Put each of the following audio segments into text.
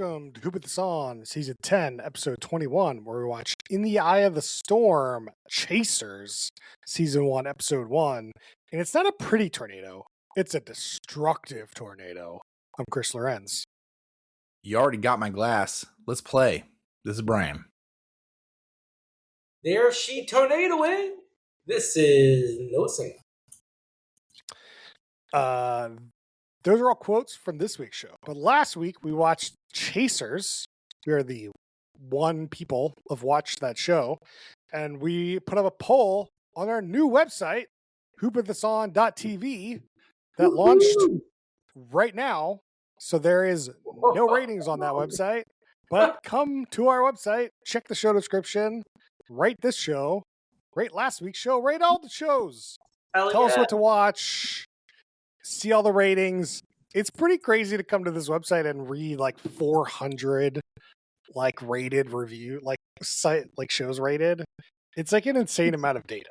welcome to Who Put This On, Season 10, Episode 21, where we watch In the Eye of the Storm, Chasers, Season 1, Episode 1. And it's not a pretty tornado, it's a destructive tornado. I'm Chris Lorenz. You already got my glass. Let's play. This is Brian. There she tornadoing. This is Noah Singer. Those are all quotes from this week's show. But last week we watched Chasers. We are the one people who've watched that show. And we put up a poll on our new website, whoputthison.tv, that launched right now. So there is no ratings on that website. But come to our website, check the show description, rate this show, rate last week's show, rate all the shows. Tell us what to watch. See all the ratings. It's pretty crazy to come to this website and read like 400 like rated review, like site, like shows rated. It's like an insane amount of data.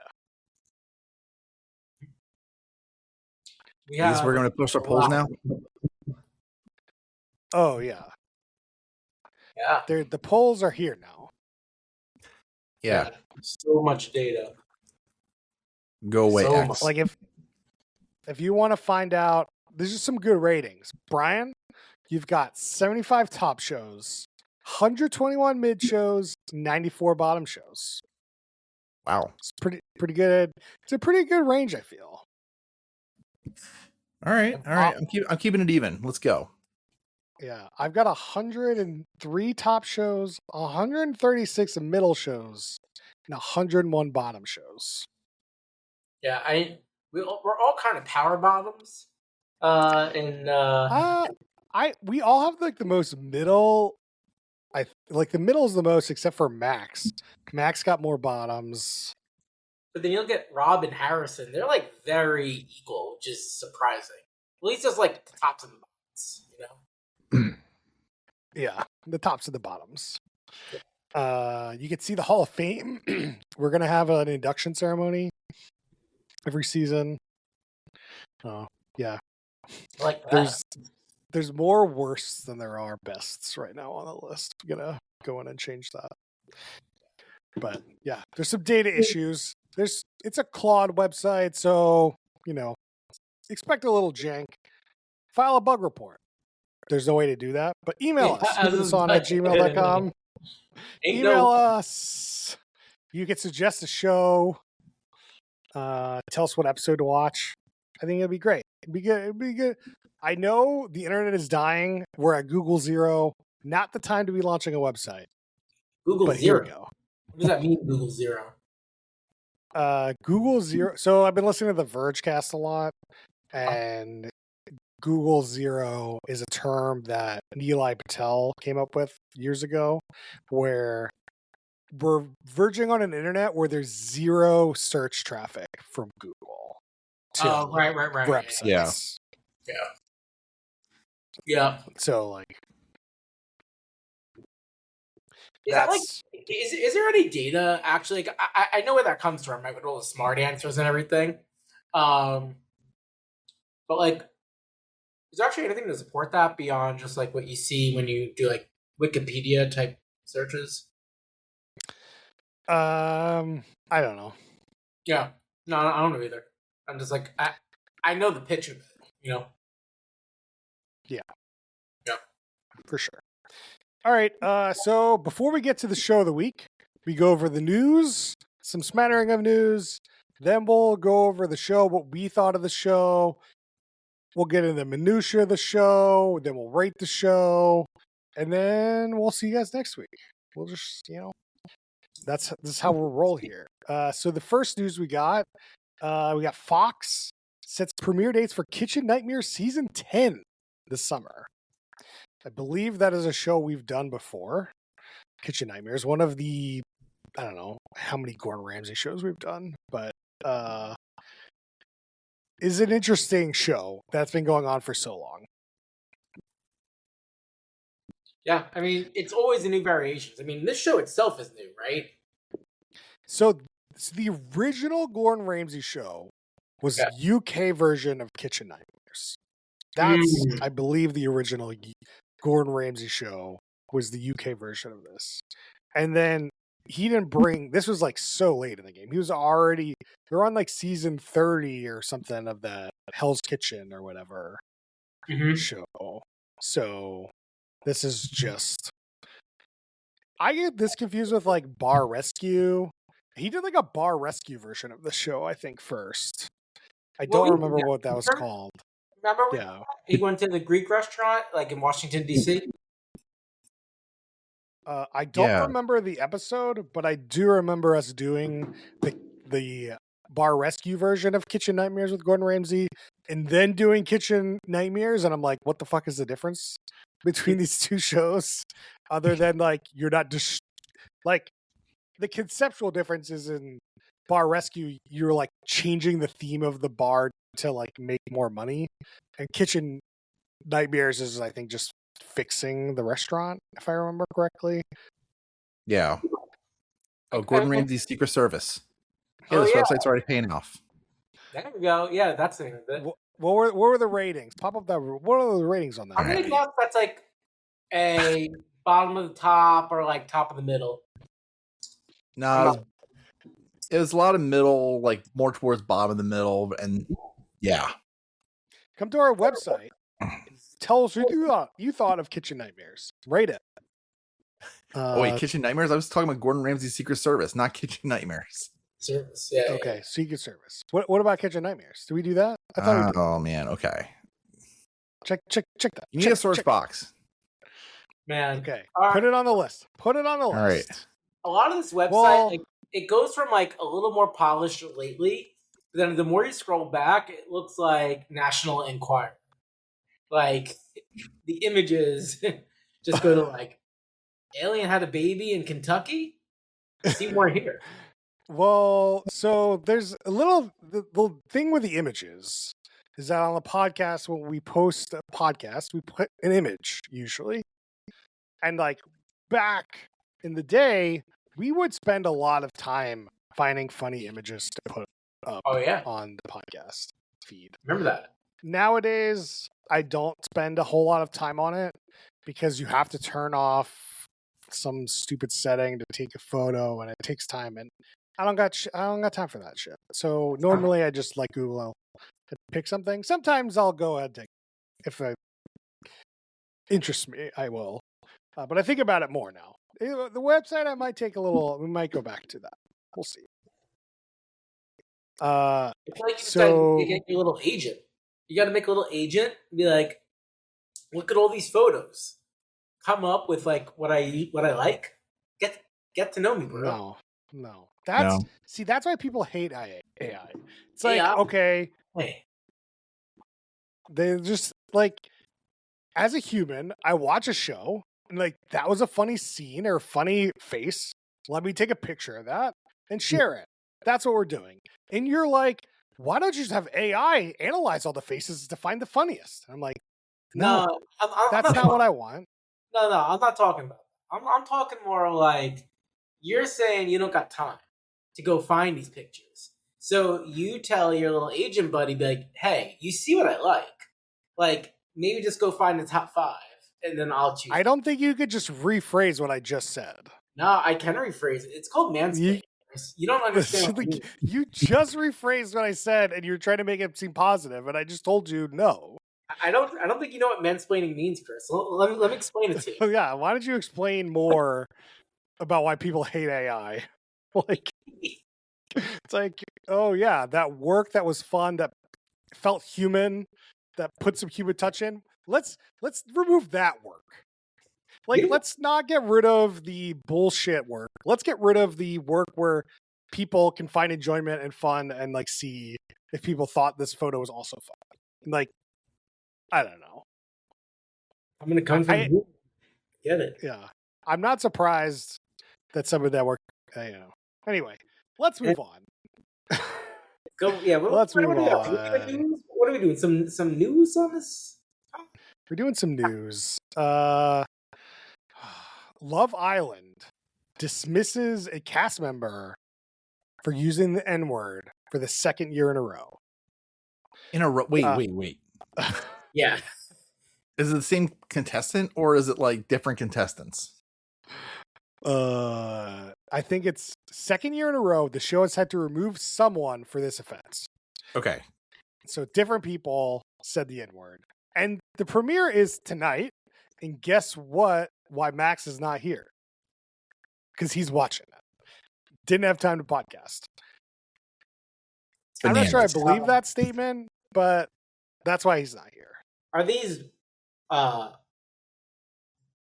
Yeah, we're going to post our polls now. Oh yeah, yeah. The polls are here now. Yeah, so much data. Go away. So like if you want to find out, there's just some good ratings. Brian, you've got 75 top shows, 121 mid shows, 94 bottom shows. Wow, it's pretty good. It's a pretty good range, I feel. All right. I'm keeping it even. Let's go. Yeah, I've got 103 top shows, 136 middle shows, and 101 bottom shows. Yeah, we're all kind of power bottoms. We all have like the most middle. I like the middle is the most, except for Max. Max got more bottoms. But then you look at Rob and Harrison; they're like very equal, which is surprising. At least it's like the tops and the bottoms, you know. Yeah, the tops and the bottoms. You can see the Hall of Fame. We're gonna have an induction ceremony every season. Oh, yeah. Like that. There's more worsts than there are bests right now on the list. I'm gonna go in and change that. But yeah, there's some data issues. It's a Claude website, so expect a little jank. File a bug report. There's no way to do that, but email us. whoputthison@gmail.com. Email us. You can suggest a show. Tell us what episode to watch. I think it'd be great. It'd be good. I know the internet is dying. We're at Google Zero. Not the time to be launching a website. Google Zero. Here we go. What does that mean, Google Zero? Google Zero. So I've been listening to the Vergecast a lot, and Google Zero is a term that Nilay Patel came up with years ago, where we're verging on an internet where there's zero search traffic from Google to right. websites. Yeah. So like, is there any data actually? Like, I know where that comes from, right? With all the smart answers and everything. But like, is there actually anything to support that beyond just like what you see when you do like Wikipedia type searches? I don't know. Yeah. No, I don't know either. I'm just like, I know the pitch of it, you know? Yeah. Yeah. For sure. All right. So before we get to the show of the week, we go over the news, some smattering of news. Then we'll go over the show, what we thought of the show. We'll get into the minutia of the show. Then we'll rate the show. And then we'll see you guys next week. We'll just, this is how we'll roll here. So the first news we got Fox sets premiere dates for Kitchen Nightmares Season 10 this summer. I believe that is a show we've done before. Kitchen Nightmares, one of the, I don't know how many Gordon Ramsay shows we've done, but is an interesting show that's been going on for so long. Yeah, I mean, it's always a new variations. I mean, this show itself is new, right? So the original Gordon Ramsay show was the UK version of Kitchen Nightmares. That's, I believe, the original Gordon Ramsay show was the UK version of this. And then he didn't bring, this was like so late in the game. He was already, they're on like season 30 or something of that Hell's Kitchen or whatever show. So this is just, I get this confused with like Bar Rescue. He did like a Bar Rescue version of the show, I think, first. I don't remember what that was called. Remember he went to the Greek restaurant like in Washington, D.C.? I don't remember the episode, but I do remember us doing the Bar Rescue version of Kitchen Nightmares with Gordon Ramsay and then doing Kitchen Nightmares. And I'm like, what the fuck is the difference between these two shows? Other than like, you're not just like the conceptual differences in Bar Rescue, you're like changing the theme of the bar to like make more money. And Kitchen Nightmares is, I think, just fixing the restaurant, if I remember correctly. Yeah. Oh, Gordon Ramsay's Secret Service. Yeah, this website's already paying off. There we go. Yeah, that's the name of it. What were the ratings? Pop up that. What are the ratings on that? I'm gonna guess that's like a bottom of the top or like top of the middle. No, it was a lot of middle, like more towards bottom of the middle, and yeah. Come to our website. Tell us what you thought of Kitchen Nightmares. Rate it. Oh wait, Kitchen Nightmares? I was talking about Gordon Ramsay's Secret Service, not Kitchen Nightmares. Service, yeah. Okay, yeah. Secret Service. What about Kitchen Nightmares? Do we do that? I thought we did. Oh man, okay. Check that. You need a source box. Man. Okay. Put it on the list. Put it on the list. All right. A lot of this website, like, it goes from like a little more polished lately, but then the more you scroll back, it looks like National Enquirer. Like the images just go to like alien had a baby in Kentucky. See more here. Well, so there's a little the thing with the images is that on the podcast, when we post a podcast, we put an image usually. And like back in the day, we would spend a lot of time finding funny images to put up on the podcast feed. Remember that. Nowadays, I don't spend a whole lot of time on it because you have to turn off some stupid setting to take a photo, and it takes time, and I don't got time for that shit. So normally, I just like Google to pick something. Sometimes I'll go ahead and take, if it interests me, I will. But I think about it more now. The website, I might take a little. We might go back to that. We'll see. I feel like you just gotta get your little agent. You got to make a little agent and be like, look at all these photos. Come up with like what I like. Get to know me, bro. No. That's why people hate AI. It's like, okay, they just like, as a human, I watch a show and like that was a funny scene or a funny face. Let me take a picture of that and share it. That's what we're doing. And you're like, why don't you just have AI analyze all the faces to find the funniest? And I'm like, no, that's not what I want. No, I'm not talking about that. I'm talking more like you're saying you don't got time to go find these pictures. So you tell your little agent buddy, be like, hey, you see what I like? Like, maybe just go find the top 5, and then I'll choose. I don't think you could just rephrase what I just said. No, I can rephrase it. It's called mansplaining. You don't understand. You just rephrased what I said, and you're trying to make it seem positive, and I just told you no. I don't think you know what mansplaining means, Chris. Let me explain it to you. Yeah, why don't you explain more about why people hate AI? Like, it's like, oh yeah, that work that was fun, that felt human, that put some human touch in. Let's remove that work. Like, let's not get rid of the bullshit work. Let's get rid of the work where people can find enjoyment and fun and like see if people thought this photo was also fun. Like, I don't know. I'm gonna come from you. Get it? Yeah, I'm not surprised that some of that work. Anyway, let's move on. Go. Yeah. Let's move on. What are we doing? Some news on this? We're doing some news. Love Island dismisses a cast member for using the N-word for the 2nd year in a row. Wait. Yeah. Is it the same contestant or is it like different contestants? I think it's second year in a row the show has had to remove someone for this offense. Okay. So different people said the N-word. And the premiere is tonight. And guess what? Why Max is not here? Because he's watching it. Didn't have time to podcast. I'm not sure I believe that statement, but that's why he's not here. Are these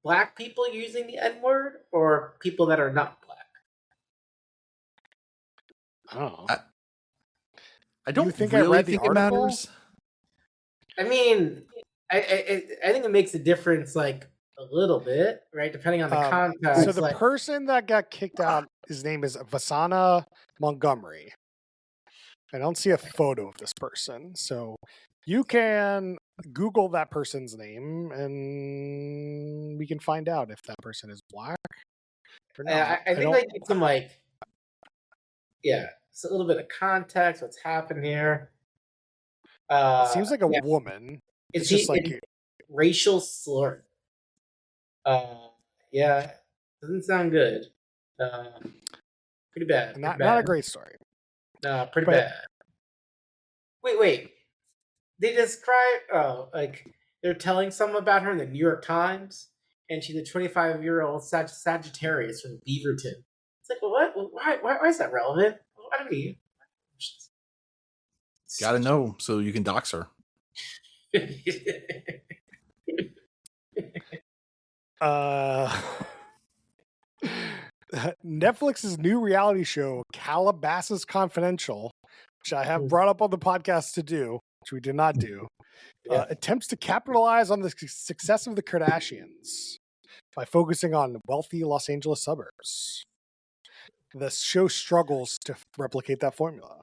black people using the N-word or people that are not black? Oh. I don't think really I read the think it article? matters. I mean, I think it makes a difference, like a little bit, right? Depending on the context. So the person that got kicked out, his name is Vasana Montgomery. I don't see a photo of this person, so you can Google that person's name, and we can find out if that person is black or not. I think like some it's a little bit of context. What's happened here? It seems like a woman. It's just like racial slur. Yeah, doesn't sound good. Pretty bad. Not a great story. Pretty bad. Wait. They describe like they're telling someone about her in the New York Times, and she's a 25-year-old Sagittarius from Beaverton. It's like, well, what? Why is that relevant? Why do we? Gotta know so you can dox her. Netflix's new reality show, Calabasas Confidential, which I have brought up on the podcast to do, which we did not do, attempts to capitalize on the success of the Kardashians by focusing on wealthy Los Angeles suburbs. The show struggles to replicate that formula.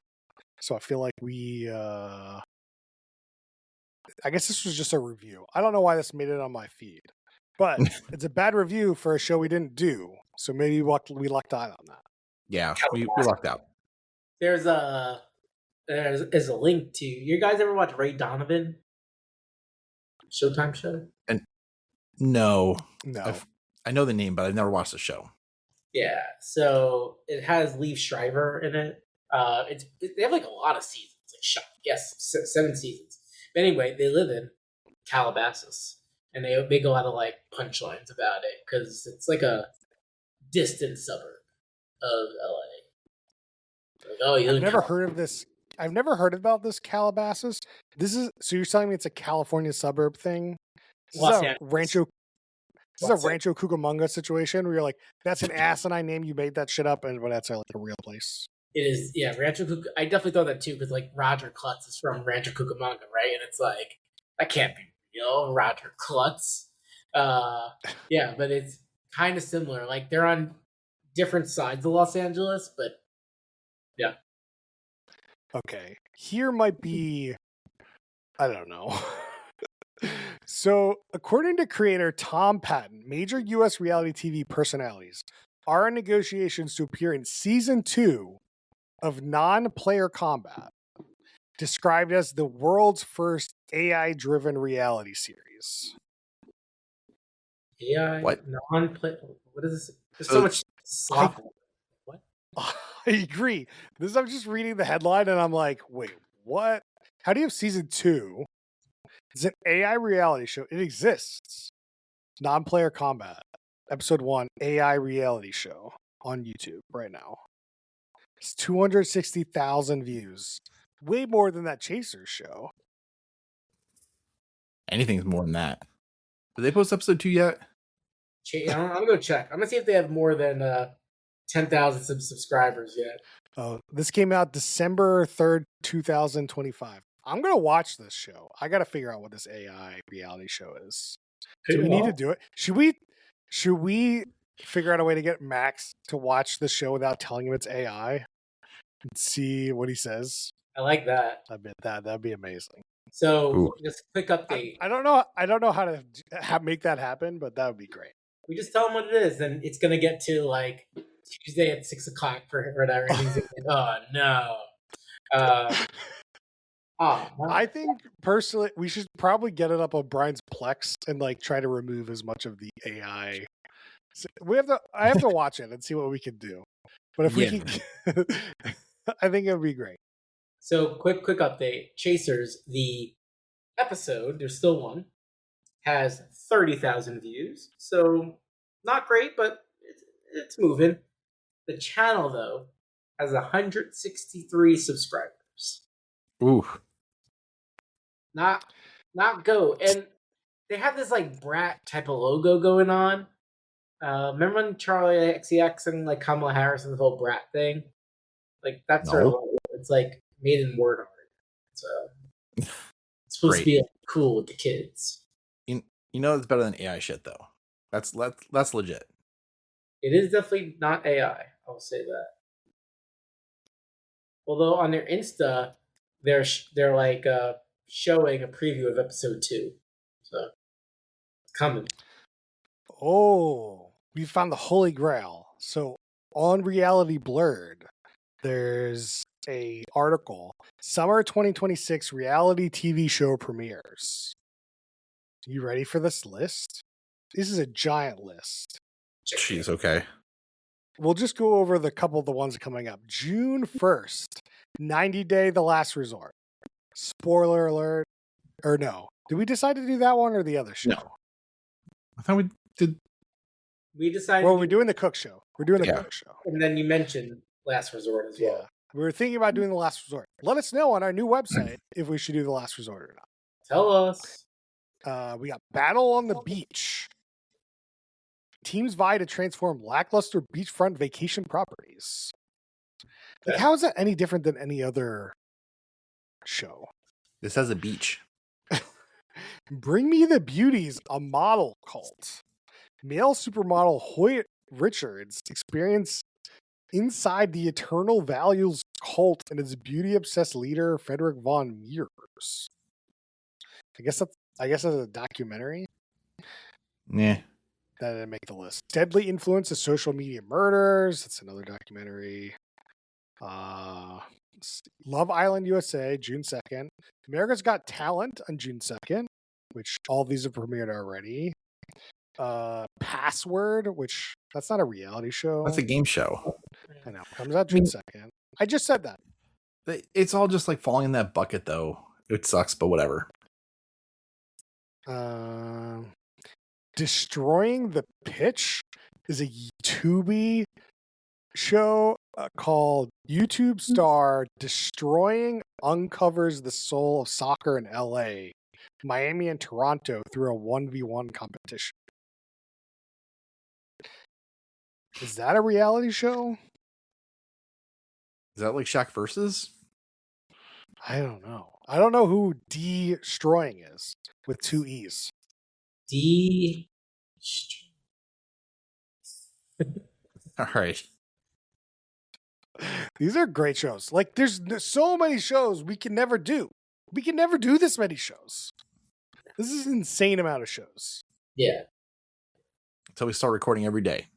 So I feel like I guess this was just a review. I don't know why this made it on my feed, but it's a bad review for a show we didn't do. So maybe we lucked out on that. Yeah, we lucked out. There's a link to. You guys ever watch Ray Donovan? Showtime show? And no. I know the name, but I've never watched the show. Yeah, so it has Liev Schreiber in it. They have like a lot of seasons. Like, yes, 7 seasons. But anyway, they live in Calabasas, and they make a lot of like punchlines about it because it's like a distant suburb of LA. Like, oh, I've never heard of this. I've never heard about this Calabasas. So you're telling me it's a California suburb thing? This is a Rancho Cucamonga situation where you're like, that's an asinine name. You made that shit up, but that's like a real place. It is, yeah. Rancho Cucamonga. I definitely thought that too because like Roger Klutz is from Rancho Cucamonga, right? And it's like that can't be real, Roger Klutz. Yeah, but it's kind of similar. Like they're on different sides of Los Angeles, but yeah. Okay, here might be. I don't know. So, according to creator Tom Patton, major U.S. reality TV personalities are in negotiations to appear in season 2 of Non-Player Combat, described as the world's first AI-driven reality series. AI what? Non-player. What is this? There's so much software. What? I agree. I'm just reading the headline and I'm like, wait, what? How do you have season 2? It's an AI reality show. It exists. Non-Player Combat, episode 1, AI reality show on YouTube right now. It's 260,000 views. Way more than that Chasers show. Anything's more than that. Did they post episode 2 yet? I'm gonna go check. I'm gonna see if they have more than 10,000 subscribers yet. Oh, this came out December 3rd, 2025. I'm gonna watch this show. I gotta figure out what this AI reality show is. Do we need to do it? Should we figure out a way to get Max to watch the show without telling him it's AI and see what he says? I like that. I bet that'd be amazing. So, just a quick update. I don't know how to make that happen, but that would be great. We just tell him what it is, and it's gonna get to like Tuesday at 6:00 for whatever. And he's like, oh no. I think personally we should probably get it up on Brian's Plex and like try to remove as much of the AI. So I have to watch it and see what we can do. But if we Yeah. can, I think it would be great. So quick update. Chasers, the episode, there's still one, has 30,000 views. So not great, but it's moving. The channel though has 163 subscribers. Ooh. Not go. And they have this like brat type of logo going on. Remember when Charlie XCX and like Kamala Harris and the whole brat thing? Like that's their No. logo. It's like made in word art. So it's supposed to be like, cool with the kids. You know it's better than AI shit though. That's legit. It is definitely not AI. I'll say that. Although on their Insta, they're like showing a preview of episode 2, so it's coming. Oh, we found the Holy Grail. So on Reality Blurred, there's a article: Summer 2026 reality TV show premieres. You ready for this list? This is a giant list. Jeez, okay. We'll just go over the couple of the ones coming up. June 1st, 90 Day The Last Resort. Spoiler alert. Or no. Did we decide to do that one or the other show? No. I thought we did. We decided. Well, we're doing the Cook Show. We're doing the Cook Show. And then you mentioned Last Resort as well. Yeah. We were thinking about doing The Last Resort. Let us know on our new website if we should do The Last Resort or not. Tell us. We got Battle on the Beach. Teams vie to transform lackluster beachfront vacation properties. Like, how is that any different than any other show? This has a beach. Bring Me the Beauties, a model cult. Male supermodel Hoyt Richards experience inside the Eternal Values cult and its beauty-obsessed leader, Frederick Von Mears. I guess that's a documentary. Yeah. That didn't make the list. Deadly Influence of Social Media Murders. That's another documentary. Love Island USA, June 2nd. America's Got Talent on June 2nd, which all these have premiered already. Password, which that's not a reality show. That's a game show. I know. Comes out June 2nd. I just said that. It's all just like falling in that bucket though. It sucks, but whatever. Destroying the Pitch is a Tubi show called YouTube Star Destroying Uncovers the Soul of Soccer in LA, Miami, and Toronto through a 1v1 competition. Is that a reality show? Is that like Shaq versus? I don't know. I don't know who Destroying is with 2 E's. All right. These are great shows. Like, there's so many shows we can never do. We can never do this many shows. This is an insane amount of shows. Yeah. Until we start recording every day.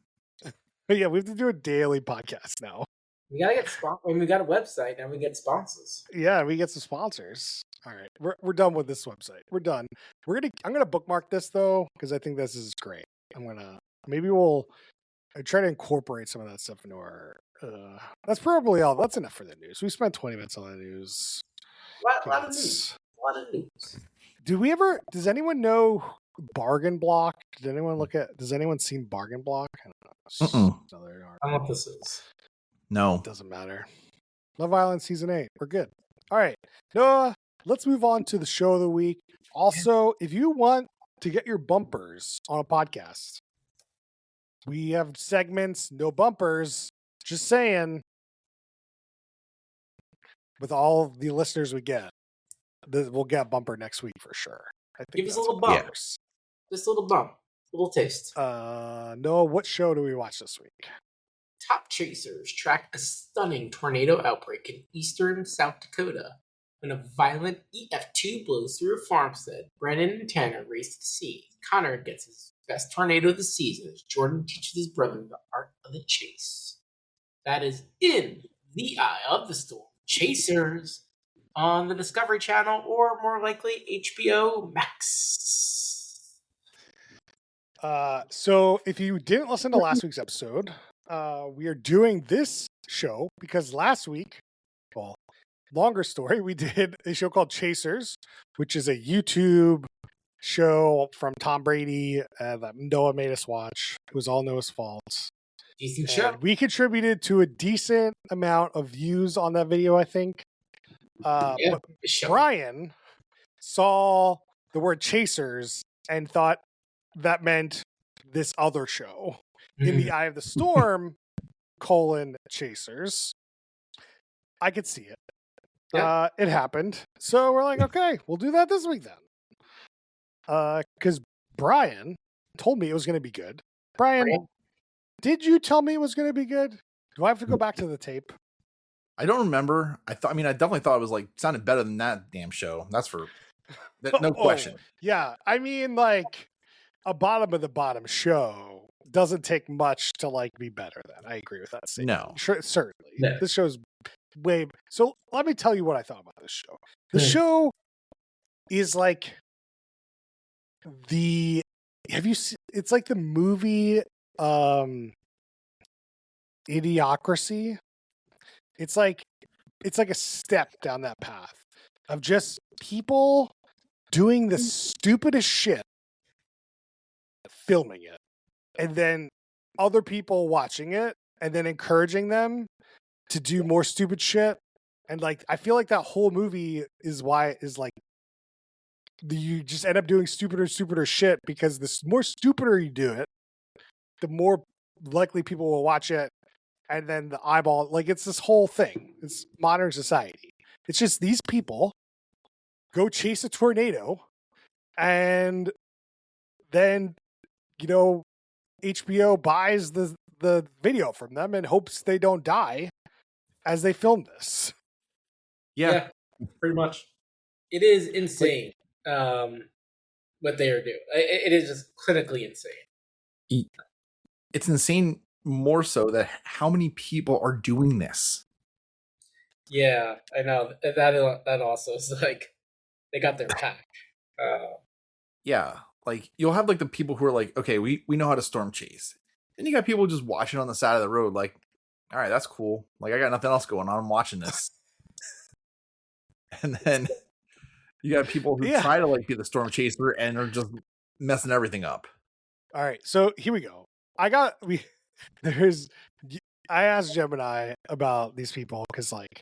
But yeah, we have to do a daily podcast now. We gotta get we got a website now. We get sponsors. Yeah, we get some sponsors. All right, we're done with this website. We're done. I'm gonna bookmark this though because I think this is great. We'll try to incorporate some of that stuff into our. That's probably all. That's enough for the news. We spent 20 minutes on the news. A lot of news. Does anyone know Bargain Block? Does anyone seen Bargain Block? I don't know. Mm-mm. I don't know what this is. No. It doesn't matter. Love Island Season 8. We're good. All right. Noah, let's move on to the show of the week. Also, if you want to get your bumpers on a podcast, we have segments, no bumpers. Just saying, with all the listeners we get, we'll get a bumper next week for sure. I think Give us a little bump. Yeah. Just a little bump. A little taste. Noah, what show do we watch this week? Top chasers track a stunning tornado outbreak in eastern South Dakota. When a violent EF2 blows through a farmstead, Brandon and Tanner race to the sea. Connor gets his best tornado of the season as Jordan teaches his brother the art of the chase. That is In the Eye of the Storm. Chasers. on the Discovery Channel or more likely HBO Max. So if you didn't listen to last week's episode, we are doing this show because last week, well, longer story, we did a show called Chasers, which is a YouTube show from Tom Brady that Noah made us watch. It was all Noah's fault. Decent show. And we contributed to a decent amount of views on that video, I think. But show. Brian saw the word Chasers and thought that meant this other show. In the Eye of the Storm, Chasers. I could see it. Yeah. It happened. So we're like, okay, we'll do that this week then. Because Brian told me it was going to be good. Brian, did you tell me it was going to be good? Do I have to go back to the tape? I don't remember. I definitely thought it was like sounded better than that damn show. That's for no question. Yeah, I mean, like a bottom of the bottom show doesn't take much to like be better than. I agree with that statement. No, sure, certainly. No. This show's way. So let me tell you what I thought about this show. The show is like have you seen, it's like the movie Idiocracy. It's like a step down that path of just people doing the stupidest shit, filming it, and then other people watching it and then encouraging them to do more stupid shit. And like I feel like that whole movie is like you just end up doing stupider shit because the more stupider you do it, the more likely people will watch it. And then the eyeball, like it's this whole thing. It's modern society. It's just these people go chase a tornado and then, HBO buys the video from them and hopes they don't die as they film this. Yeah, pretty much. It is insane. What they are doing. It is just clinically insane. It's insane more so that how many people are doing this. Yeah, I know. That also is like they got their pack. Yeah, like you'll have like the people who are like, okay, we know how to storm chase. Then you got people just watching on the side of the road like, all right, that's cool. Like I got nothing else going on. I'm watching this. And then you got people who try to like be the storm chaser and are just messing everything up. All right, so here we go. I asked Gemini about these people because like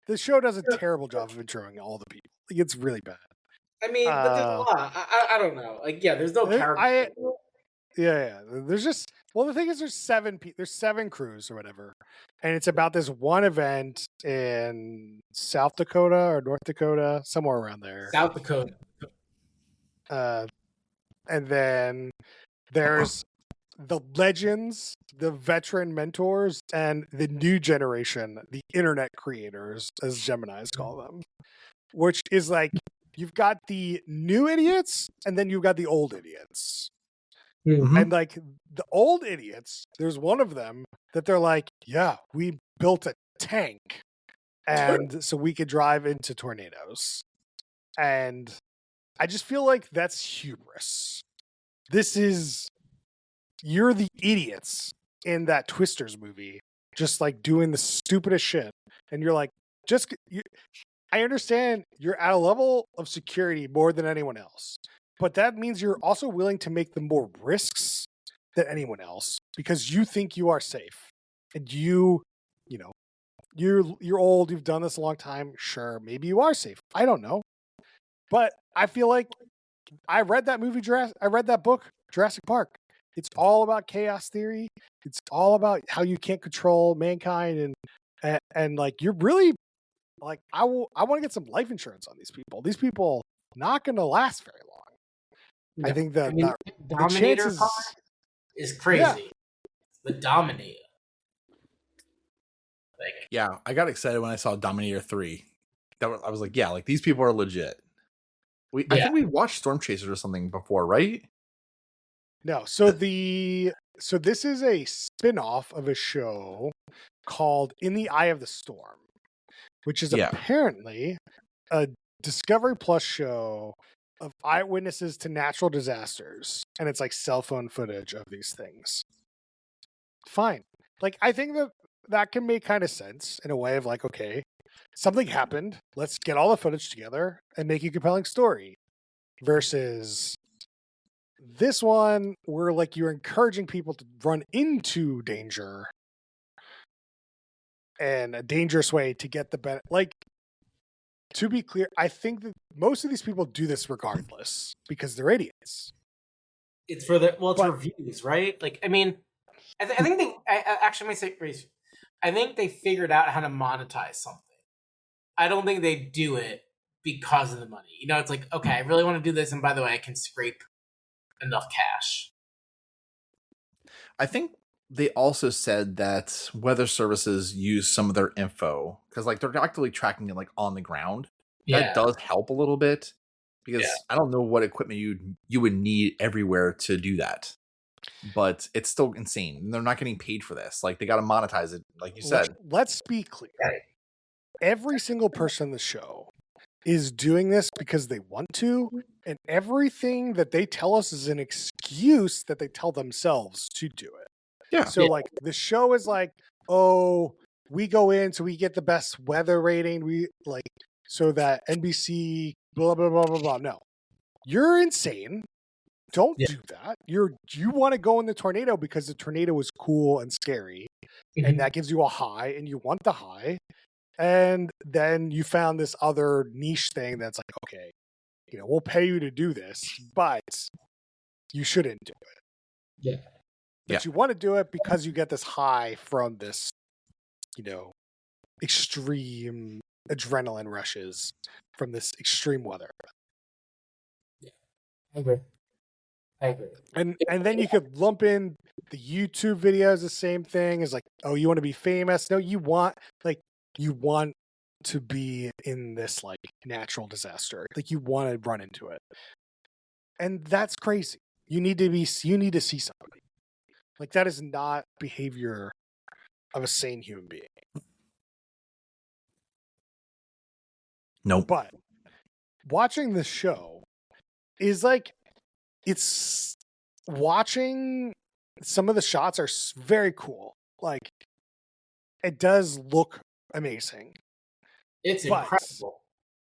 the show does a terrible job of introing all the people. Like, it's really bad. I mean, but there's a lot. I don't know. Like, yeah, there's no character. Yeah. There's just the thing is there's seven crews or whatever, and it's about this one event in South Dakota or North Dakota, somewhere around there. South Dakota. And then there's the legends, the veteran mentors, and the new generation, the internet creators, as Geminis call them, which is like you've got the new idiots and then you've got the old idiots. Mm-hmm. And like the old idiots, there's one of them that they're like, yeah, we built a tank and so we could drive into tornadoes. And I just feel like that's hubris. You're the idiots in that Twisters movie, just like doing the stupidest shit. And you're like, I understand you're at a level of security more than anyone else, but that means you're also willing to make the more risks than anyone else because you think you are safe. And you're old, you've done this a long time. Sure, maybe you are safe. I don't know. But I feel like I read that book, Jurassic Park. It's all about chaos theory. It's all about how you can't control mankind and like you're really like I want to get some life insurance on these people. These people not going to last very long. No. I think that the Dominator is crazy. Yeah. The Dominator. Yeah, I got excited when I saw Dominator 3. I was like, yeah, like these people are legit. I think we watched Storm Chasers or something before, right? No, so this is a spin-off of a show called In the Eye of the Storm, which is apparently a Discovery Plus show of eyewitnesses to natural disasters, and it's like cell phone footage of these things. Fine. Like, I think that can make kind of sense in a way of like, okay, something happened. Let's get all the footage together and make a compelling story. Versus this one where like you're encouraging people to run into danger and a dangerous way to get the benefit. Like, to be clear, I think that most of these people do this regardless because they're idiots. It's for reviews, right? Like, I mean, I think they actually may say, I think they figured out how to monetize something. I don't think they do it because of the money. You know, it's like, okay, I really want to do this, and by the way, I can scrape enough cash. I think they also said that weather services use some of their info because like they're actively tracking it like on the ground. Yeah. That does help a little bit because I don't know what equipment you would need everywhere to do that. But it's still insane. They're not getting paid for this. Like, they got to monetize it, like you said. Let's be clear. Every single person in the show is doing this because they want to, and everything that they tell us is an excuse that they tell themselves to do it. Yeah. So, like, the show is like, oh, we go in so we get the best weather rating. We like so that NBC blah blah blah blah blah. No, you're insane. Don't do that. You want to go in the tornado because the tornado is cool and scary, and that gives you a high, and you want the high. And then you found this other niche thing that's like, okay, you know, we'll pay you to do this, but you shouldn't do it. Yeah. But you want to do it because you get this high from this, you know, extreme adrenaline rushes from this extreme weather. Yeah, I agree. And then you could lump in the YouTube videos, the same thing as like, oh, you want to be famous? No, you want to be in this like natural disaster. Like you want to run into it. And that's crazy. You need to see somebody. Like that is not behavior of a sane human being. Nope. But watching this show is like, it's watching some of the shots are very cool. Like it does look amazing. It's incredible.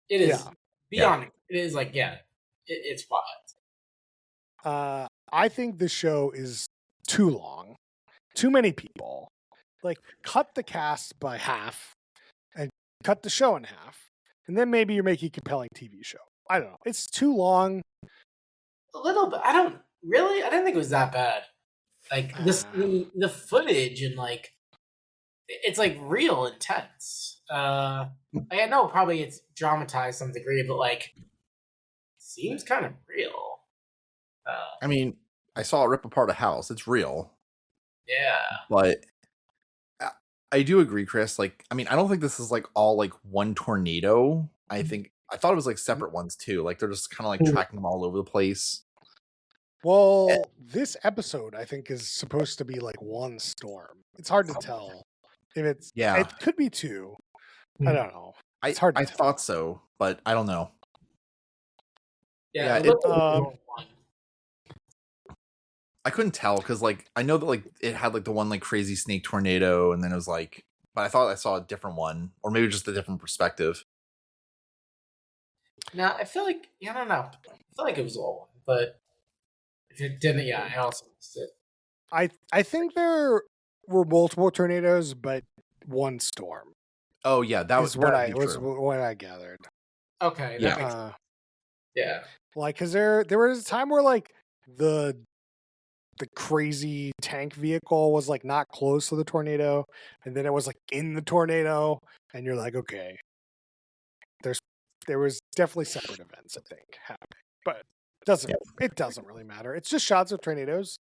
It is beyond. It is like, it's wild. I think the show is too long. Too many people. Like cut the cast by half and cut the show in half. And then maybe you're making a compelling TV show. I don't know. It's too long. A little bit. I didn't think it was that bad. Like this, the footage and like, it's like real intense. I know probably it's dramatized to some degree, but like, seems kind of real. I mean, I saw it rip apart a house. It's real. Yeah. But I do agree, Chris. Like, I mean, I don't think this is like all like one tornado. I thought it was like separate ones too. Like they're just kind of like tracking them all over the place. Well, this episode I think is supposed to be like one storm. It's hard to tell if it's. It could be two. I don't know. It's hard to tell. Thought so, but I don't know. Yeah. I couldn't tell because like I know that like it had like the one like crazy snake tornado, and then it was like, but I thought I saw a different one, or maybe just a different perspective. No, I feel like I don't know. I feel like it was all one, but if it didn't, I also missed it. I think there were multiple tornadoes, but one storm. Oh yeah, that was what I gathered. Okay, that makes sense. Yeah, like because there was a time where like the crazy tank vehicle was like not close to the tornado, and then it was like in the tornado, and you're like, okay, there was definitely separate events I think happening, but it doesn't really matter. It's just shots of tornadoes.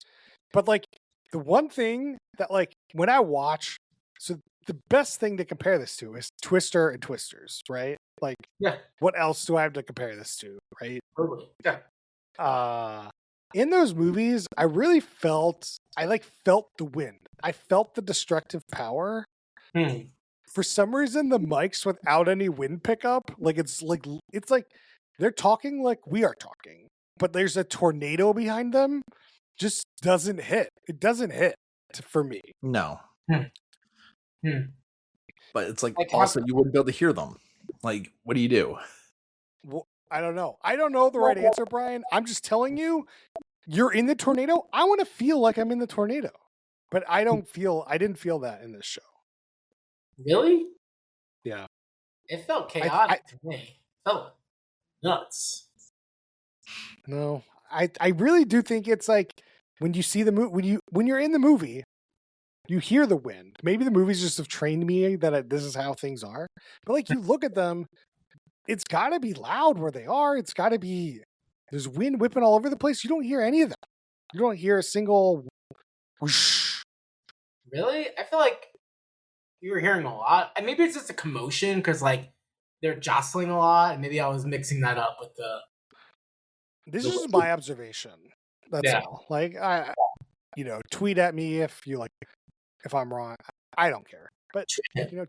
But like the one thing that like when I watch, so the best thing to compare this to is Twister and Twisters, right? Like, what else do I have to compare this to, right? Totally. Yeah. In those movies, I really felt the wind. I felt the destructive power. for some reason the mics without any wind pickup, like it's like they're talking like we are talking, but there's a tornado behind them. Just doesn't hit. It doesn't hit for me. No. But it's like Like, also you wouldn't be able to hear them. Like, what do you do? Well, I don't know. I don't know the right answer, Brian. I'm just telling you, you're in the tornado. I want to feel like I'm in the tornado, but I didn't feel that in this show. Really? Yeah. It felt chaotic to me. It felt nuts. No, I really do think it's like when you see the movie, when you're in the movie, you hear the wind. Maybe the movies just have trained me that this is how things are. But like you look at them, it's got to be loud where they are. It's got to be, there's wind whipping all over the place. You don't hear any of that. You don't hear a single whoosh. Really? I feel like you were hearing a lot. And maybe it's just a commotion because like they're jostling a lot, and maybe I was mixing that up with the. This is my observation. That's Yeah. all. Like tweet at me if I'm wrong. I don't care. But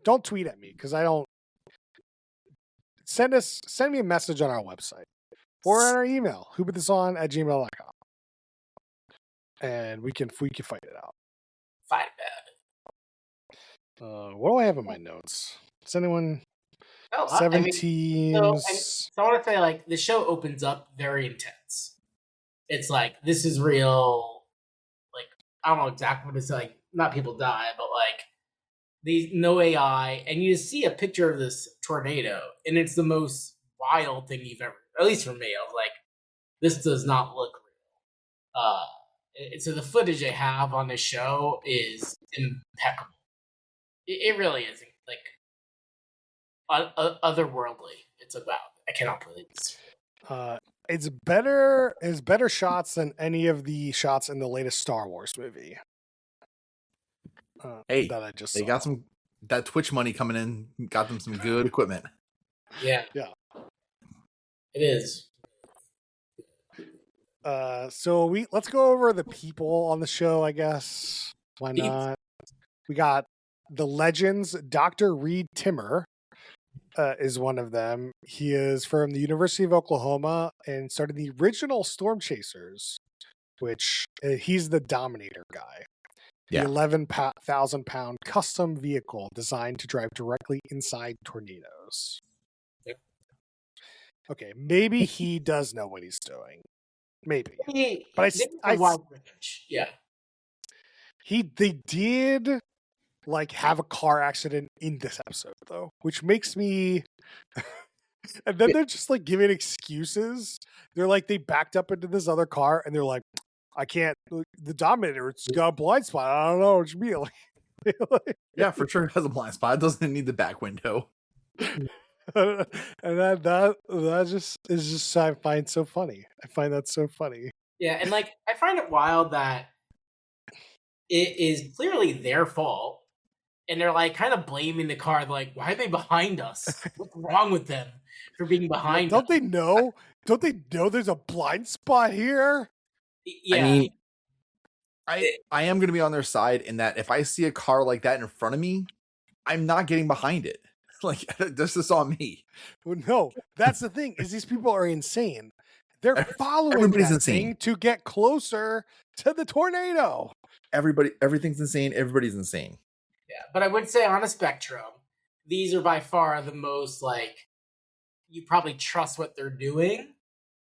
don't tweet at me because I don't. Send me a message on our website or on our email, whoputthison@gmail.com. And we can fight it out. Fight bad. What do I have in my notes? Does anyone? Oh, 7 teams. So I want to say, like, the show opens up very intense. It's like, this is real. Like, I don't know exactly what it's like. Not people die, but like, these no AI, and you see a picture of this tornado, and it's the most wild thing you've ever. At least for me, I was like, this does not look real. So the footage they have on this show is impeccable. It really is like otherworldly. It's about. I cannot believe this. It's better shots than any of the shots in the latest Star Wars movie. Hey, that I just they saw. got that Twitch money coming in. Got them some good equipment. Yeah, it is. So let's go over the people on the show. I guess why not? We got the legends. Dr. Reed Timmer is one of them. He is from the University of Oklahoma and started the original Storm Chasers, which he's the Dominator guy. The 11,000-pound custom vehicle designed to drive directly inside tornadoes. Yep. Okay, maybe he does know what he's doing. Maybe. But yeah. They did like have a car accident in this episode though, which makes me and then they're just like giving excuses. They're like they backed up into this other car and they're like, I can't. The Dominator, it's got a blind spot. I don't know what you mean. Yeah, for sure, it has a blind spot. It doesn't need the back window. And that just is just I find so funny. I find that so funny. Yeah, and like I find it wild that it is clearly their fault, and they're like kind of blaming the car. They're like, why are they behind us? What's wrong with them for being behind us? Don't they know? Don't they know there's a blind spot here? Yeah. I mean, I am going to be on their side in that if I see a car like that in front of me, I'm not getting behind it. Like, this is on me. Well, no, that's the thing is these people are insane. They're following everybody's that insane thing to get closer to the tornado. Everything's insane. Everybody's insane. Yeah, but I would say on a spectrum, these are by far the most like you probably trust what they're doing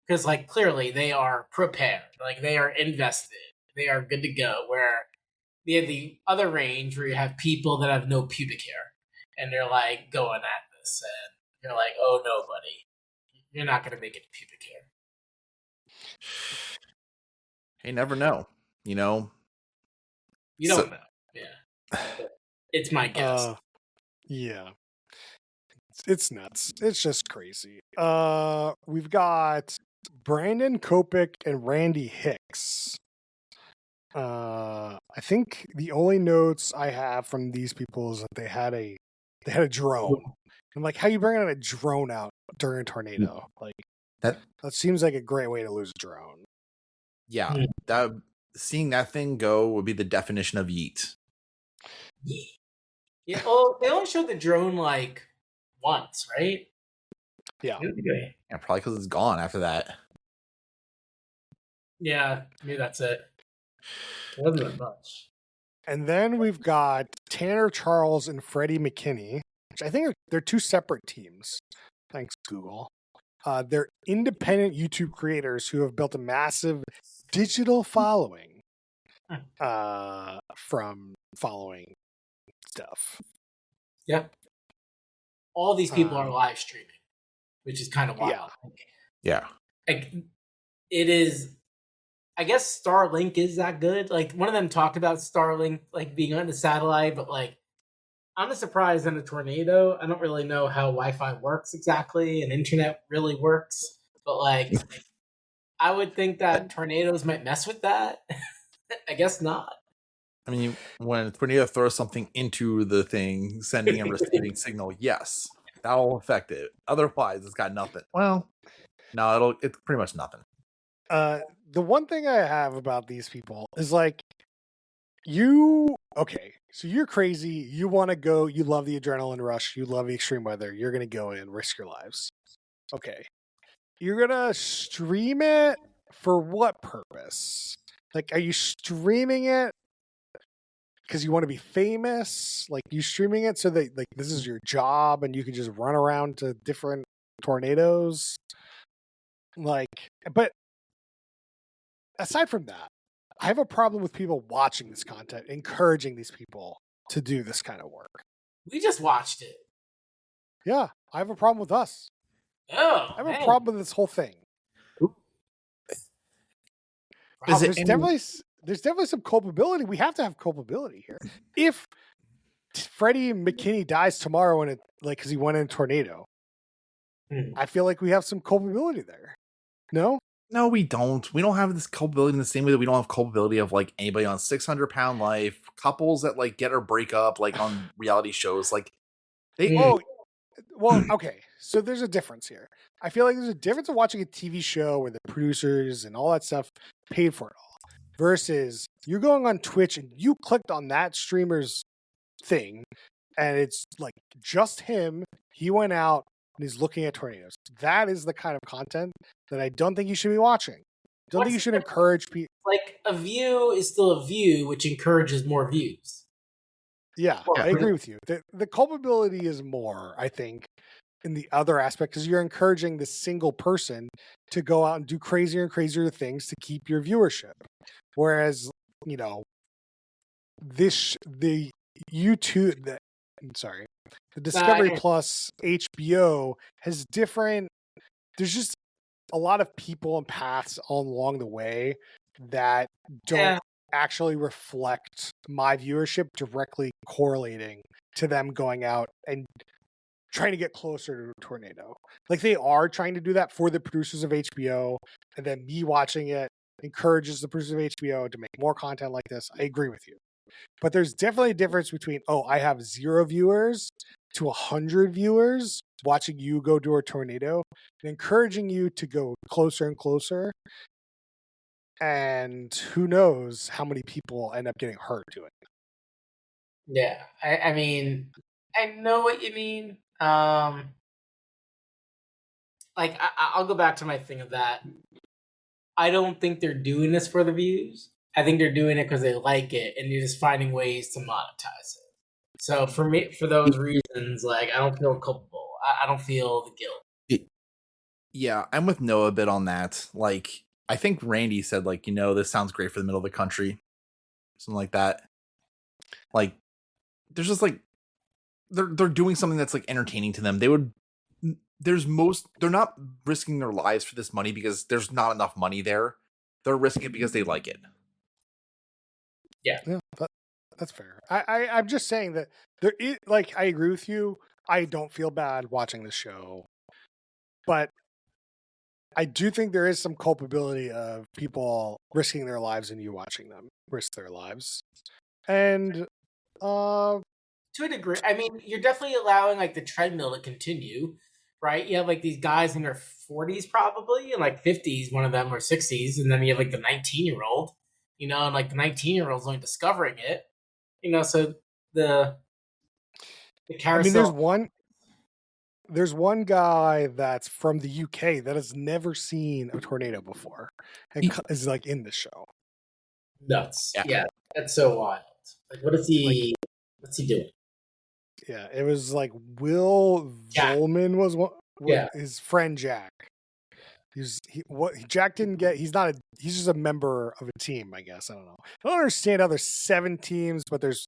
because like clearly they are prepared, like they are invested, they are good to go. Where they have the other range where you have people that have no pubic hair and they're like going at this, and you're like, oh no, buddy, you're not going to make it to pubic hair. You never know, You don't know. Yeah. It's my guess. Yeah. It's nuts. It's just crazy. We've got Brandon Kopic and Randy Hicks. I think the only notes I have from these people is that they had a drone. I'm like, how you bringing a drone out during a tornado? Like that seems like a great way to lose a drone. Yeah, seeing that thing go would be the definition of yeet. Yeah, well, they only showed the drone like once, right? Yeah. Yeah, probably because it's gone after that. Yeah, maybe that's it. It wasn't that much. And then we've got Tanner Charles and Freddie McKinney, which I think they're two separate teams. Thanks, Google. They're independent YouTube creators who have built a massive digital following from following stuff. Yeah. All these people are live streaming, which is kind of wild. Yeah. Like, it is. I guess Starlink is that good. Like, one of them talked about Starlink like being on the satellite, but like, I'm surprised in a tornado. I don't really know how Wi-Fi works exactly and internet really works, but like, I would think that tornadoes might mess with that. I guess not. I mean, when a tornado throws something into the thing, sending and receiving signal, yes, that'll affect it. Otherwise, it's got nothing. Well, no, it's pretty much nothing. The one thing I have about these people is like, so you're crazy. You want to go. You love the adrenaline rush. You love the extreme weather. You're going to go in, risk your lives. Okay. You're going to stream it for what purpose? Like, are you streaming it because you want to be famous? Like, you streaming it so that like this is your job and you can just run around to different tornadoes? Like, but aside from that, I have a problem with people watching this content, encouraging these people to do this kind of work. We just watched it. Yeah, I have a problem with us. Oh, I have a problem with this whole thing. There's definitely some culpability. We have to have culpability here. If Freddie McKinney dies tomorrow and because he went in a tornado, I feel like we have some culpability there. No? No, we don't. We don't have this culpability in the same way that we don't have culpability of like anybody on 600-Pound Life, couples that like get or break up like on reality shows. Like okay. So there's a difference here. I feel like there's a difference of watching a TV show where the producers and all that stuff paid for it all versus you're going on Twitch and you clicked on that streamer's thing and it's like just him. He went out and he's looking at tornadoes. That is the kind of content that I don't think you should be watching. Don't think you should encourage people. Like, a view is still a view, which encourages more views. Yeah, I agree with you. The culpability is more, I think, in the other aspect because you're encouraging the single person to go out and do crazier and crazier things to keep your viewership. Whereas, the Discovery Plus HBO has different. There's just a lot of people and paths along the way that don't actually reflect my viewership directly correlating to them going out and trying to get closer to a tornado. Like they are trying to do that for the producers of HBO, and then me watching it encourages the producers of HBO to make more content like this. I agree with you. But there's definitely a difference between, I have 0 viewers to 100 viewers watching you go do a tornado and encouraging you to go closer and closer. And who knows how many people end up getting hurt doing it. Yeah, I mean, I know what you mean. I'll go back to my thing of that. I don't think they're doing this for the views. I think they're doing it because they like it and they're just finding ways to monetize it. So for me, for those reasons, like I don't feel culpable. I don't feel the guilt. Yeah, I'm with Noah a bit on that. Like, I think Randy said, like, this sounds great for the middle of the country. Something like that. Like, there's just like they're doing something that's like entertaining to them. They're not risking their lives for this money because there's not enough money there. They're risking it because they like it. Yeah, that's fair. I'm just saying that there is, like, I agree with you. I don't feel bad watching the show, but I do think there is some culpability of people risking their lives and you watching them risk their lives. And to a degree, I mean, you're definitely allowing like the treadmill to continue, right? You have like these guys in their 40s probably and like 50s, one of them, or 60s, and then you have like the 19-year-old, and like the 19-year-old's only discovering it, so The I carousel. mean, there's one guy that's from the UK that has never seen a tornado before and is like in the show. Nuts. Yeah. Yeah, that's so wild. Like, what's he doing? Yeah, it was like Will Jack. Volman was one. Yeah. His friend Jack. Jack didn't get. He's just a member of a team, I guess. I don't know. I don't understand how there's 7 teams, but there's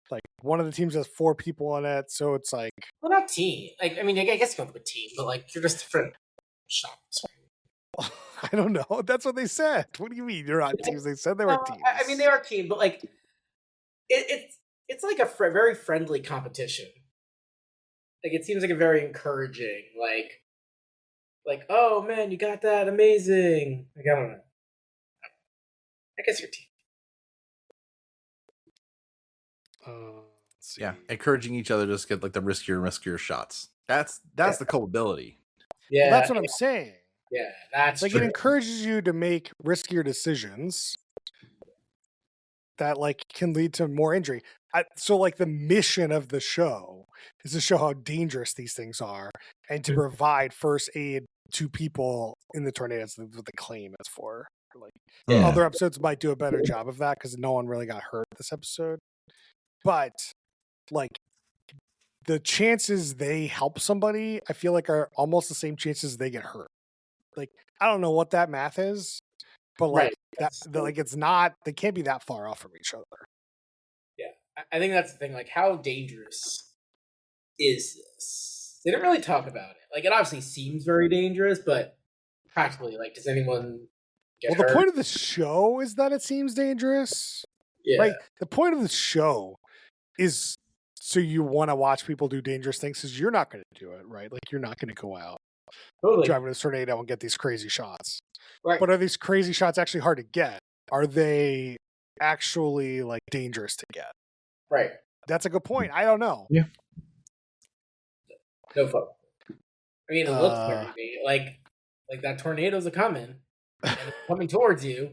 like one of the teams has 4 people on it, so it's like. Well, not team. Like, I mean, I guess you go with a team, but like you're just different shops. I don't know. That's what they said. What do you mean you're not teams? They said they were teams. I mean, they are team, but like it's like a very friendly competition. Like, it seems like a very encouraging, like, oh man, you got that, amazing. Like, I don't know. I guess your team. Let's see. Yeah, encouraging each other to just get like the riskier shots. That's the culpability. Yeah, Well, that's what I'm saying. Yeah, that's like true. it encourages you to make riskier decisions that like can lead to more injury. So like the mission of the show is to show how dangerous these things are and to provide first aid to people in the tornadoes. That's what the claim is for. Like other episodes might do a better job of that because no one really got hurt this episode. But like the chances they help somebody, I feel like are almost the same chances they get hurt. Like I don't know what that math is, but like like it's not. They can't be that far off from each other. Yeah, I think that's the thing. Like, how dangerous is this? They didn't really talk about it. Like, it obviously seems very dangerous, but practically, like, does anyone get hurt? The point of the show is that it seems dangerous. Yeah. Right. The point of the show is so you want to watch people do dangerous things because you're not going to do it, right? Like you're not going to go out driving a tornado and get these crazy shots. Right. But are these crazy shots actually hard to get? Are they actually like dangerous to get? Right. That's a good point. I don't know. Yeah. No fun. I mean, it looks very like that tornado's a coming and it's coming towards you,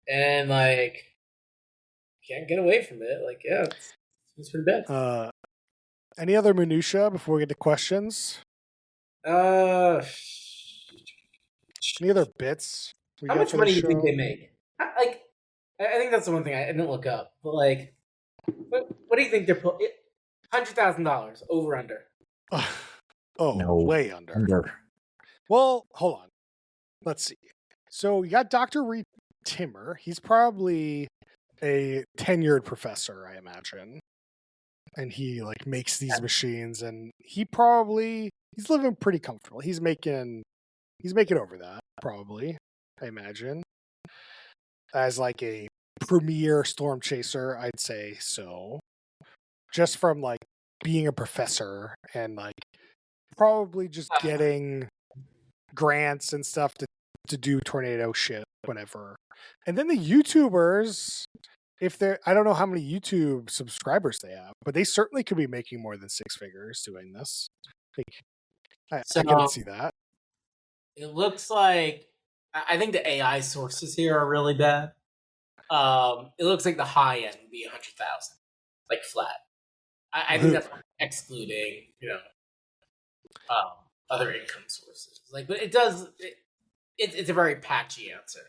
and like you can't get away from it. Like, yeah, it's pretty bad. Any other minutia before we get to questions? Any other bits? How much money do you think they make? I think that's the one thing I didn't look up. But like, what do you think they're putting? $100,000 over under. Way under. Well, hold on. Let's see. So you got Dr. Reed Timmer. He's probably a tenured professor, I imagine. And he like makes these machines, and he's living pretty comfortable. He's making over that, probably, I imagine. As like a premier storm chaser, I'd say so. Just from like being a professor and like probably just getting grants and stuff to do tornado shit, whatever. And then the YouTubers, I don't know how many YouTube subscribers they have, but they certainly could be making more than 6 figures doing this. Like, I can see that. It looks like, I think the AI sources here are really bad. It looks like the high end would be 100,000, like flat. I think that's excluding, other income sources. Like, but it does. It's a very patchy answer.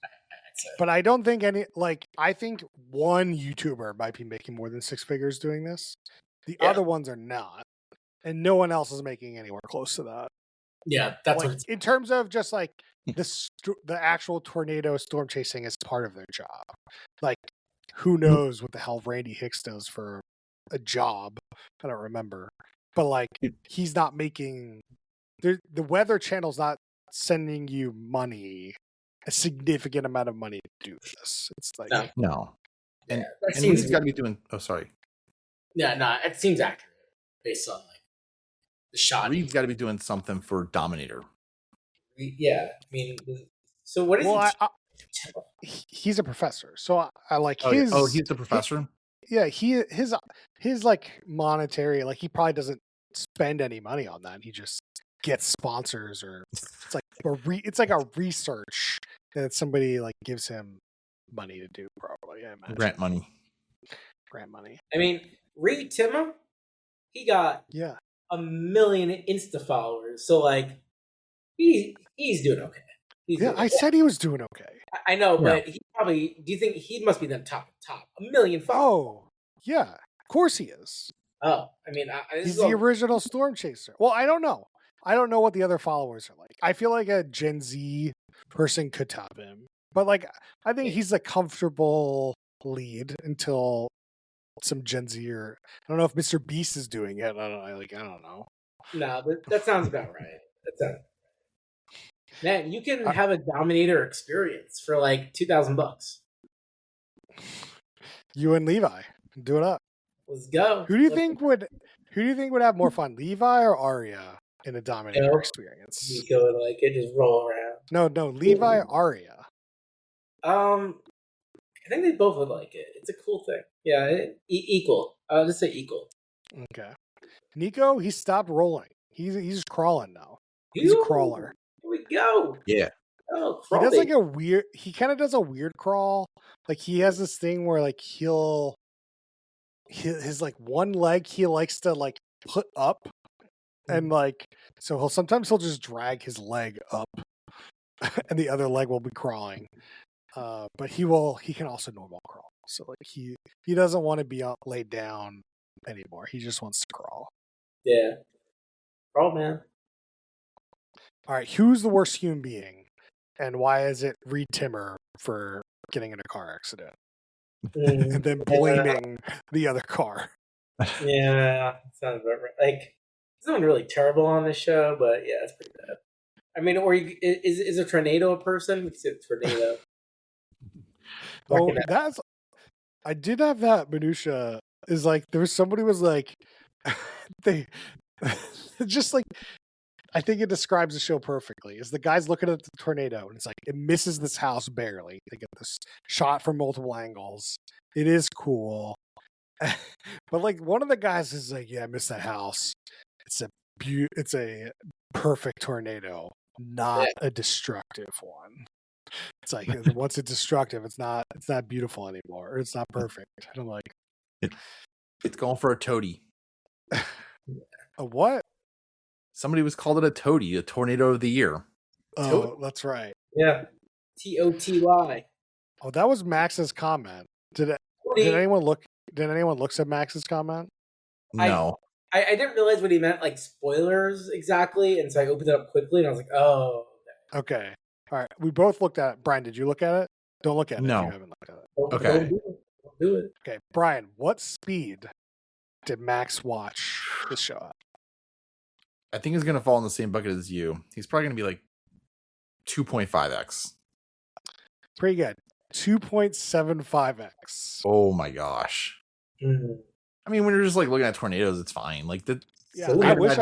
I'd say. But I don't think I think one YouTuber might be making more than 6 figures doing this. The other ones are not, and no one else is making anywhere close to that. Yeah, that's like, in terms of just like the actual tornado storm chasing is part of their job. Like, who knows what the hell Randy Hicks does for a job? I don't remember, but like he's not making the Weather Channel's not sending you money, a significant amount of money to do this. It's like no, and and he's got to be doing. Oh, sorry. Yeah, no, it seems accurate based on like the shot. Reed's got to be doing something for Dominator. Yeah, I mean, so what is he's a professor, so I like his. Oh, he's the professor. His like monetary, like he probably doesn't spend any money on that. He just gets sponsors, or it's like a research that somebody like gives him money to do. Probably, I imagine. Grant money. Grant money. I mean, Reed Timmer, he got Yeah. 1 million Insta followers. So like he's doing okay. He's Yeah, doing I okay. said he was doing okay. I know, Yeah. but he probably. Do you think he must be the top? 1 million followers. Oh, yeah. Of course he is. Oh, I mean, this He's is the original Storm Chaser. Well, I don't know. I don't know what the other followers are like. I feel like a Gen Z person could top him. But like I think he's a comfortable lead until some Gen Z or I don't know if Mr. Beast is doing it. I don't know. No, that sounds about right. That sounds. Man, you can have a Dominator experience for like $2,000. You and Levi. Do it up. Let's go. Who do you think would have more fun, Levi or Arya in a Dominator Nope. experience? Nico would like it, just roll around. No, Levi or Arya. I think they both would like it. It's a cool thing. Yeah, equal. I'll just say equal. Okay. Nico, he stopped rolling. He's crawling now. He's a crawler. Here we go. Yeah. Oh, He does like a weird. He kind of does a weird crawl. Like he has this thing where like his like one leg he likes to like put up, and like so he'll just drag his leg up, and the other leg will be crawling. But he can also normal crawl. So like he doesn't want to be laid down anymore. He just wants to crawl. Yeah. Crawl, man. All right, who's the worst human being, and why is it Reed Timmer for getting in a car accident and then blaming the other car? Yeah, sounds about right. Like, someone really terrible on this show, but yeah, it's pretty bad. I mean, or is a tornado a person? We said tornado. Oh, I did have that minutia. Is like there was somebody was like they just like I think it describes the show perfectly. Is the guy's looking at the tornado and it's like it misses this house barely. They get this shot from multiple angles. It is cool. But like one of the guys is like, yeah, I missed that house. It's a perfect tornado, not a destructive one. It's like once it's destructive, it's not beautiful anymore, or it's not perfect. And I'm like, it's going for a toady. A what? Somebody was called it a toady, a tornado of the year. Oh, that's right. Yeah, TOTY. Oh, that was Max's comment. Did anyone look? Did anyone look at Max's comment? No, I didn't realize what he meant, like spoilers exactly, and so I opened it up quickly, and I was like, oh. Okay. All right. We both looked at it. Brian, did you look at it? Don't look at it if you haven't looked at it. Okay. Don't do it. Okay. Brian, what speed did Max watch this show at? I think he's going to fall in the same bucket as you. He's probably going to be like 2.5x. Pretty good. 2.75x. Oh my gosh. Mm-hmm. I mean, when you're just like looking at tornadoes, it's fine. Like the Yeah, I wish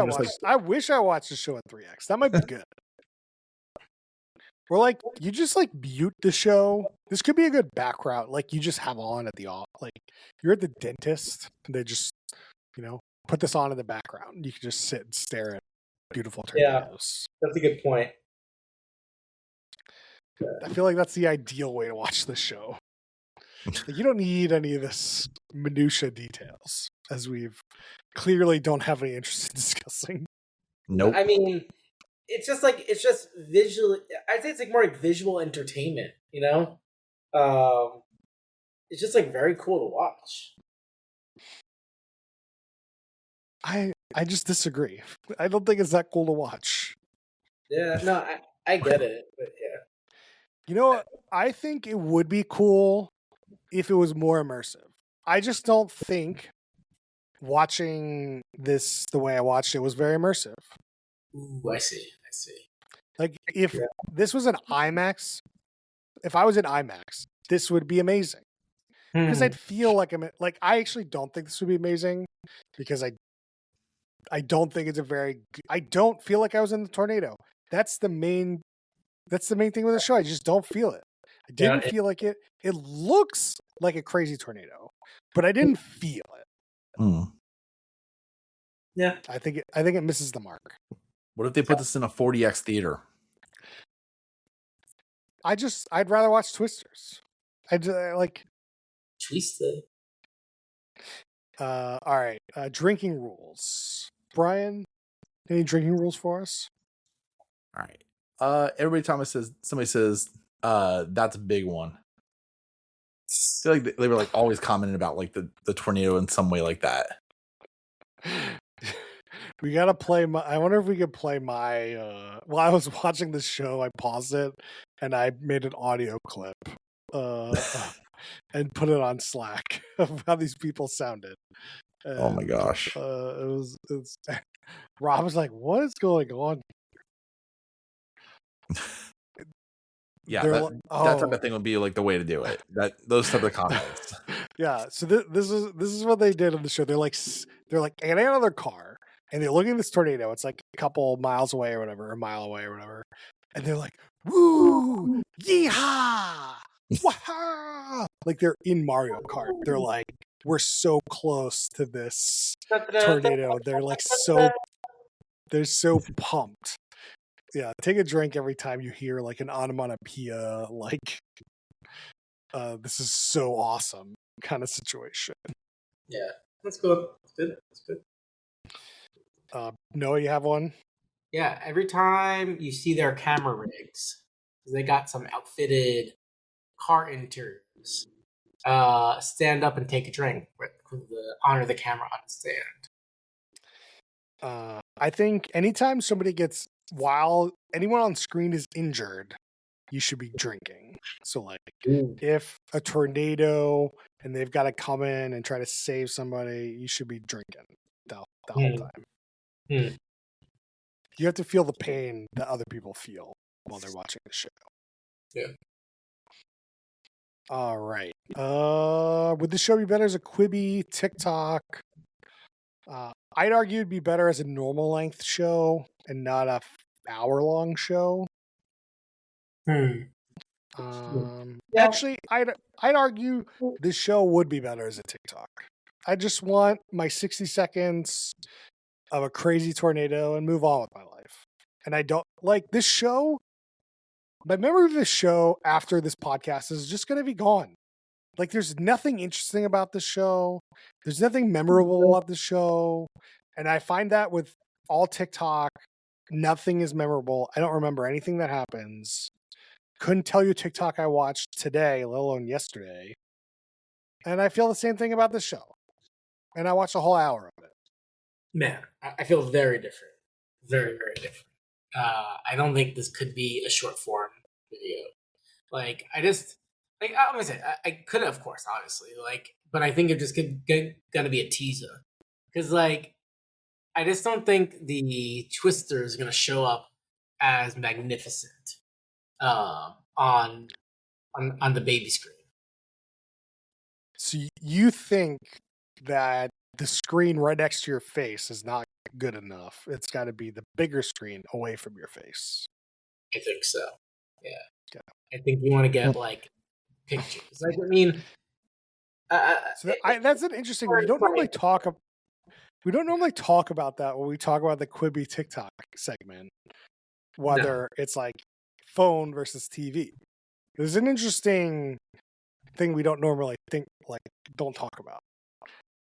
I watched the show at 3x. That might be good. Or like you just like mute the show. This could be a good background. Like you just have on at the like you're at the dentist and they just put this on in the background. You can just sit and stare at beautiful tornadoes. Yeah, that's a good point. I feel like that's the ideal way to watch this show. Like, you don't need any of this minutia details, as we've clearly don't have any interest in discussing. Nope. I mean, it's just visual. I'd say it's like more like visual entertainment. It's just like very cool to watch. I just disagree. I don't think it's that cool to watch. Yeah, no, I get it, but yeah. You know what? I think it would be cool if it was more immersive. I just don't think watching this the way I watched it was very immersive. Ooh, I see. Like if this was an IMAX, if I was in IMAX, this would be amazing. Because I'd feel like I actually don't think this would be amazing because I don't think it's I don't feel like I was in the tornado. That's the main thing with the show. I just don't feel it. I didn't feel like it. It looks like a crazy tornado, but I didn't feel it. Yeah. I think it misses the mark. What if they put this in a 40x theater? I'd rather watch Twisters. I'd like Twister. All right. Drinking rules. Brian, any drinking rules for us? All right. Every time somebody says, that's a big one. I feel like they were like always commenting about like the tornado in some way like that. We gotta play my. I wonder if we could play my. While I was watching the show, I paused it and I made an audio clip, and put it on Slack of how these people sounded. Oh my gosh. It's Rob was like, "What is going on?" Yeah, They're that like, type of thing would be like the way to do it. Those type of comments. Yeah. So this is what they did on the show. They're like getting out of their car and they're looking at this tornado. It's like a couple miles away or whatever, a mile away or whatever, and they're like, "Woo, yeehaw, waha!" Like they're in Mario Kart. They're like, "We're so close to this tornado." They're so pumped. Yeah, take a drink every time you hear like an onomatopoeia, like this is so awesome kind of situation. Yeah, that's good. That's good. Noah, you have one? Yeah, every time you see their camera rigs, they got some outfitted car interiors. Stand up and take a drink honor the camera on the stand. I think anytime somebody while anyone on screen is injured, you should be drinking. So like if a tornado and they've got to come in and try to save somebody, you should be drinking the whole time. You have to feel the pain that other people feel while they're watching the show. Yeah. All right. Would the show be better as a Quibi TikTok? I'd argue it'd be better as a normal length show and not a hour-long show. Actually, I'd argue this show would be better as a TikTok. I just want my 60 seconds of a crazy tornado and move on with my life. And I don't like this show. My memory of this show after this podcast is just going to be gone. Like, there's nothing interesting about the show. There's nothing memorable about the show. And I find that with all TikTok, nothing is memorable. I don't remember anything that happens. Couldn't tell you TikTok I watched today, let alone yesterday. And I feel the same thing about this show. And I watched a whole hour of it. Man, I feel very different. Very, very different. I don't think this could be a short form video. Like, I'm gonna say, I could, of course, obviously, like, but I think it just gonna be a teaser, because like, I just don't think the Twister is gonna show up as magnificent, on the baby screen. So you think that the screen right next to your face is not good enough? It's got to be the bigger screen away from your face. I think so. Yeah. I think you want to get like pictures. Like, I mean, that's an interesting. We don't normally talk about that when we talk about the Quibi TikTok segment. Whether it's like phone versus TV. There's an interesting thing we don't normally don't talk about.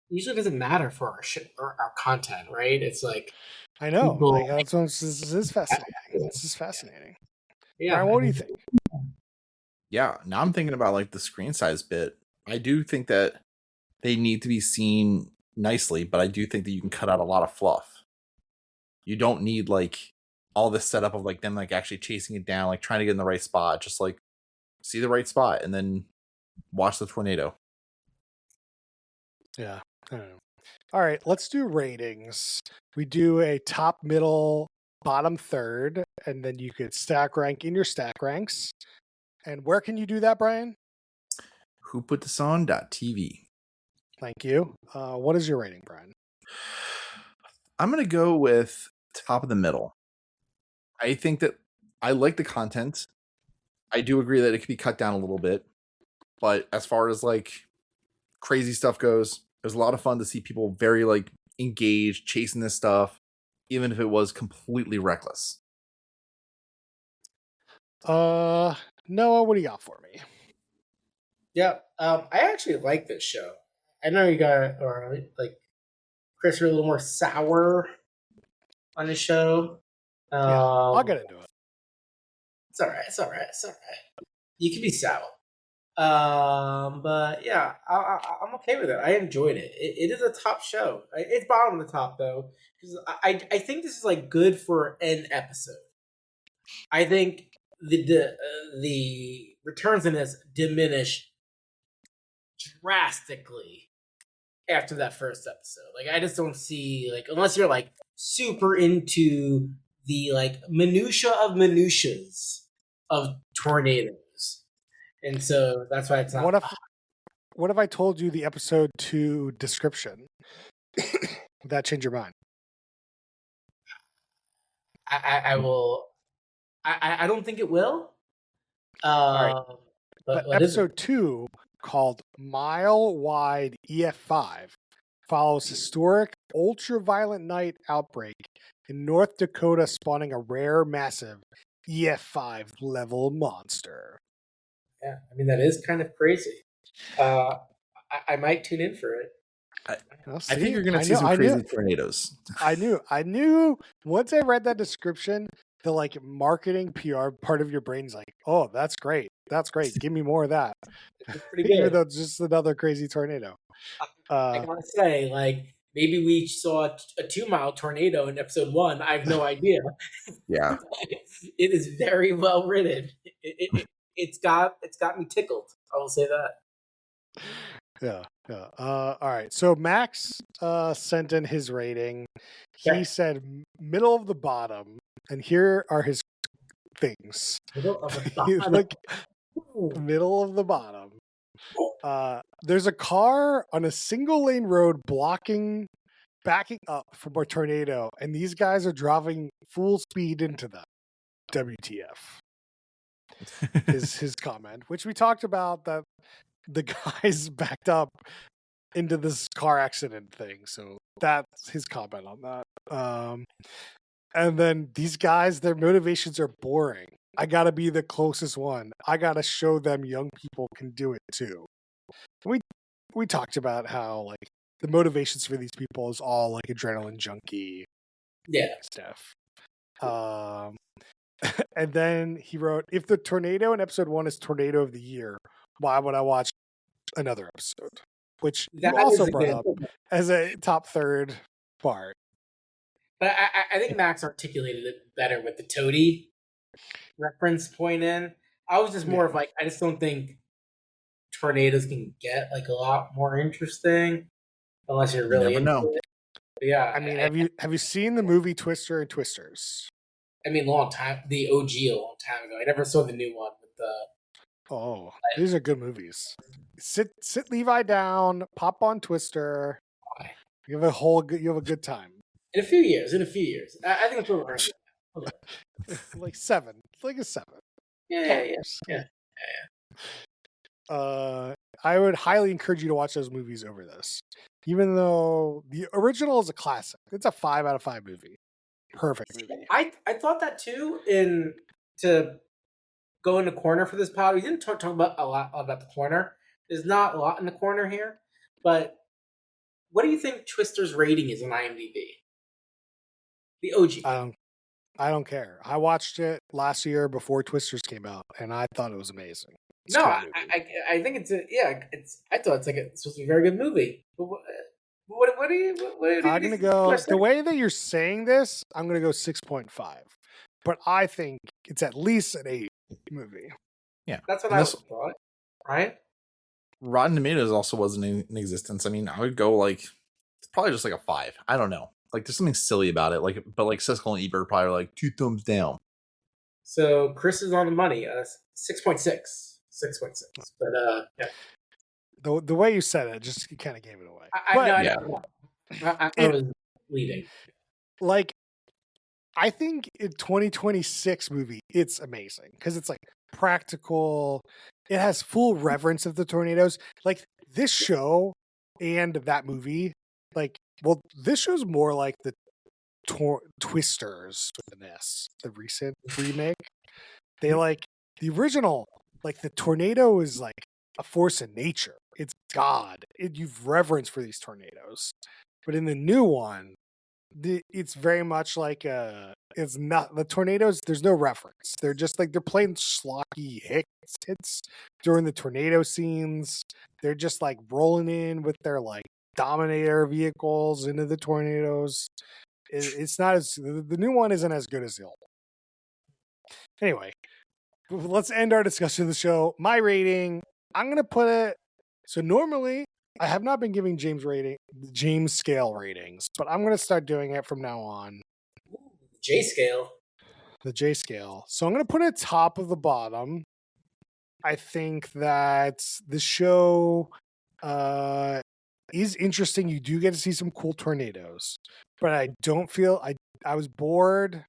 Usually doesn't matter for our or our content, right? It's like, I know. This is fascinating. This is fascinating. Yeah. Brian, what do you think? Yeah, now I'm thinking about like the screen size bit. I do think that they need to be seen nicely, but I do think that you can cut out a lot of fluff. You don't need like all this setup of like them like actually chasing it down, like trying to get in the right spot. Just like see the right spot and then watch the tornado. Yeah, I don't know. All right, let's do ratings. We do a top, middle, bottom third, and then you could stack rank in your stack ranks. And where can you do that, Brian? Who put this on.tv. Thank you. What is your rating, Brian? I'm going to go with top of the middle. I think that I like the content. I do agree that it could be cut down a little bit. But as far as like crazy stuff goes, it was a lot of fun to see people very like engaged, chasing this stuff, even if it was completely reckless. Noah, what do you got for me? Yeah, I actually like this show. I know you got or like Chris, you're a little more sour on the show. Yeah, I'll get into it. It's all right. It's all right. It's all right. You can be sour. But yeah, I'm okay with it. I enjoyed it. It is a top show. It's bottom of the top though, because I think this is like good for an episode. I think the returns in this diminish drastically after that first episode. Like I just don't see like unless you're like super into the like minutia of minutiaes of tornadoes, and so that's why it's not. What if I told you the episode 2 description? Would that change your mind? I will. I don't think it will. Right. But episode 2, called Mile Wide EF5, follows historic ultraviolet night outbreak in North Dakota, spawning a rare, massive EF5 level monster. Yeah, I mean that is kind of crazy. I might tune in for it. I think you're going to see some crazy tornadoes. I knew once I read that description, the like marketing PR part of your brain's like, oh, that's great. Give me more of that. It's pretty good. Even though it's just another crazy tornado. I gotta say, like, maybe we saw a 2-mile tornado in episode 1. I have no idea. Yeah. It is very well written. It's got me tickled. I will say that. Yeah. All right. So Max sent in his rating. He said middle of the bottom, and here are his things. Middle of the bottom. Like, middle of the bottom. There's a car on a single lane road backing up from a tornado, and these guys are driving full speed into them. WTF is his comment, which we talked about, that the guys backed up into this car accident thing. So that's his comment on that. And then these guys, their motivations are boring. I gotta be the closest one. I gotta show them young people can do it too. We talked about how like the motivations for these people is all like adrenaline junkie stuff. And then he wrote, if the tornado in episode 1 is tornado of the year, why would I watch another episode? Which you also brought up as a top third part. But I think Max articulated it better with the toady reference point in. I was just more of like, I just don't think tornadoes can get like a lot more interesting unless you're really into it. But yeah. I mean, have you seen the movie Twister and Twisters? I mean, long time, the OG a long time ago. I never saw the new one with the. Oh, these are good movies. Sit Levi down, pop on Twister. You have a good time. In a few years. I think it's what we're like 7. Like a 7. Yeah. I would highly encourage you to watch those movies over this. Even though the original is a classic. It's a 5 out of 5 movie. Perfect movie. I thought that too. To go in the corner for this pod, we didn't talk about a lot about the corner. There's not a lot in the corner here, but what do you think Twister's rating is on IMDb? The OG. I don't care. I watched it last year before Twisters came out, and I thought it was amazing. I think it's I thought it's supposed to be a very good movie. But what do you? I'm gonna go the way that you're saying this. I'm gonna go 6.5, but I think it's at least an 8 movie. Yeah, that's what I thought. Right. Rotten Tomatoes also wasn't in existence. I mean, I would go like it's probably just like a 5. I don't know. Like there's something silly about it. But Siskel and Ebert probably like 2 thumbs down. So Chris is on the money. 6.6. 6.6. But yeah. The way you said it, just kind of gave it away. I was leading. Like, I think in 2026 movie, it's amazing because it's like practical. It has full reverence of the tornadoes. Like this show and that movie, like, well, this show's more like the Twisters than this, the recent remake. They like the original, like the tornado is like a force of nature. it's God. You've reverence for these tornadoes. But in the new one, it's very much like it's not the tornadoes. There's no reference. They're just like they're playing schlocky hits during the tornado scenes. They're just like rolling in with their like Dominator vehicles into the tornadoes. It's not as the new one isn't as good as the old one. Anyway, let's end our discussion of the show. My rating, I'm gonna put it. So normally I have not been giving James scale ratings, but I'm gonna start doing it from now on. J scale. The J scale. So I'm gonna put it top of the bottom. I think that the show is interesting. You do get to see some cool tornadoes, but I don't feel I was bored.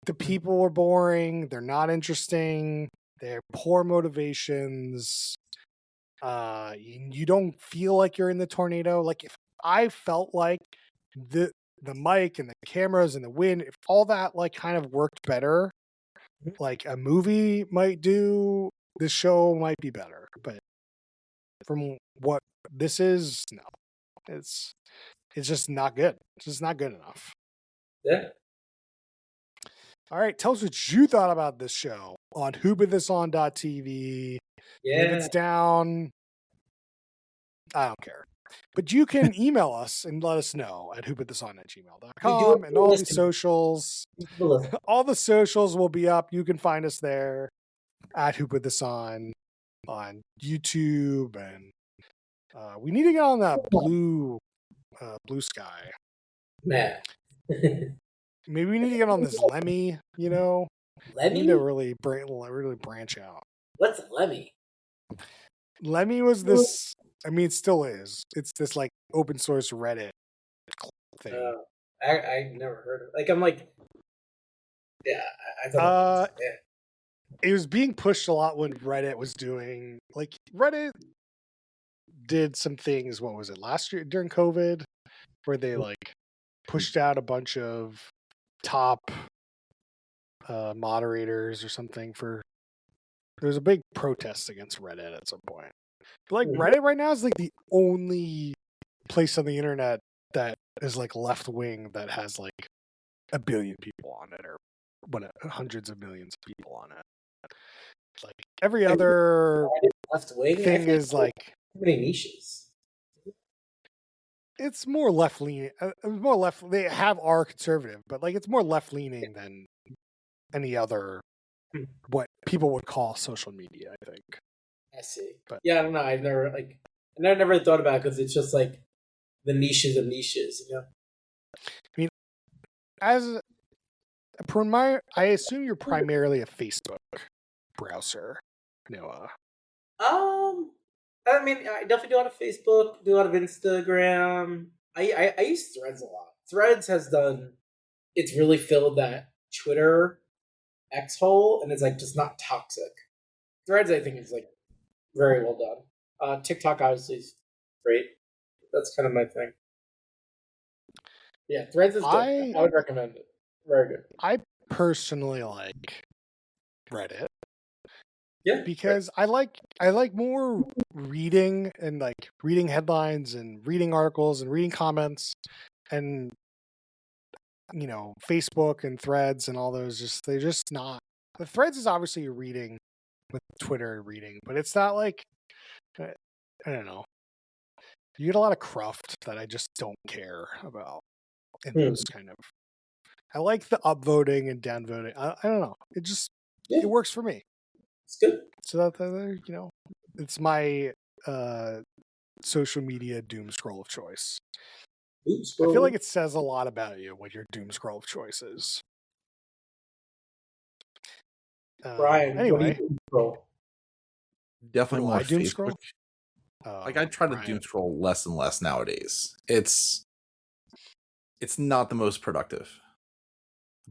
The people were boring. They're not interesting. They're poor motivations. You don't feel like you're in the tornado. Like if I felt like the mic and the cameras and the wind, if all that like kind of worked better, like a movie might do, the show might be better. But from what this is, no, it's just not good. It's just not good enough. Yeah. All right, tell us what you thought about this show on whoputthison.tv. Yeah. And if it's down, I don't care. But you can email us and let us know at whoputthison@gmail.com and all the socials. All the socials will be up. You can find us there at whoputthison on YouTube, and we need to get on that blue sky. Man. Maybe we need to get on this Lemmy, you know? Lemmy? We need to really branch out. What's Lemmy? Lemmy was this, I mean, it still is. It's this like open source Reddit thing. I never heard of it. Like, I'm like, yeah, I thought it was being pushed a lot when Reddit was doing, like, Reddit did some things, what was it, last year during COVID, where they like pushed out a bunch of top moderators or something for there was a big protest against Reddit at some point. But like Reddit right now is like the only place on the internet that is like left wing that has like 1 billion people on it or hundreds of millions of people on it. Like every other left wing thing is like too many niches. It's more left leaning. More left. They are conservative, but like it's more left leaning than any other what people would call social media. I think. I see. But yeah, I don't know. I never thought about it because it's just like the niches of niches, you know. I mean, I assume you're primarily a Facebook browser, Noah. I mean, I definitely do a lot of Facebook, do a lot of Instagram. I use Threads a lot. Threads has done, it's really filled that Twitter X hole, and it's like just not toxic. Threads, I think, is like very well done. TikTok obviously is great. That's kind of my thing. Yeah, Threads is good. I would recommend it. Very good. I personally like Reddit. Yeah, because I like more reading and like reading headlines and reading articles and reading comments, and you know, Facebook and Threads and all those they're just not. The Threads is obviously you're reading with Twitter reading, but it's not like I don't know. You get a lot of cruft that I just don't care about in those kind of. I like the upvoting and downvoting. I don't know. It just it works for me. It's good. So that you know, it's my social media doom scroll of choice. I feel like it says a lot about you what your doom scroll of choice is. Brian, anyway, what do you doom scroll? Definitely more doom Facebook. Scroll? Like I try to doom scroll less and less nowadays. It's not the most productive.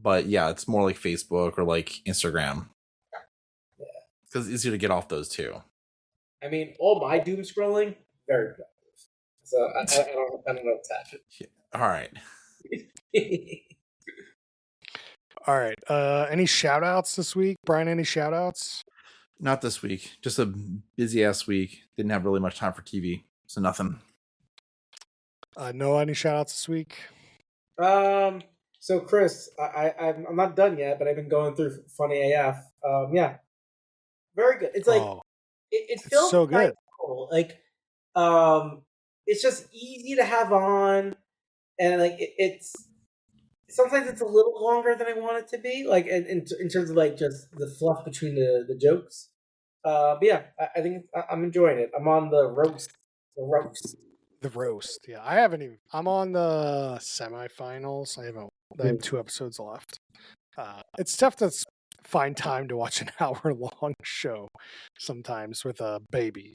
But yeah, it's more like Facebook or like Instagram. Yeah. Because it's easier to get off those too. I mean, all my doom scrolling, very productive. So I don't know what's happening. Yeah. All right. All right. Any shout outs this week? Brian, any shout outs? Not this week. Just a busy ass week. Didn't have really much time for TV, so nothing. No, any shout outs this week? So Chris, I'm not done yet, but I've been going through Funny AF. Yeah, very good. It's like it it's feels so good. cool. Like, it's just easy to have on, and like it's sometimes it's a little longer than I want it to be. Like in terms of like just the fluff between the jokes. But yeah, I think I'm enjoying it. I'm on the roast. The roast. Yeah, I haven't even. I'm on the semifinals. I have 2 episodes left. It's tough to find time to watch an hour-long show sometimes with a baby.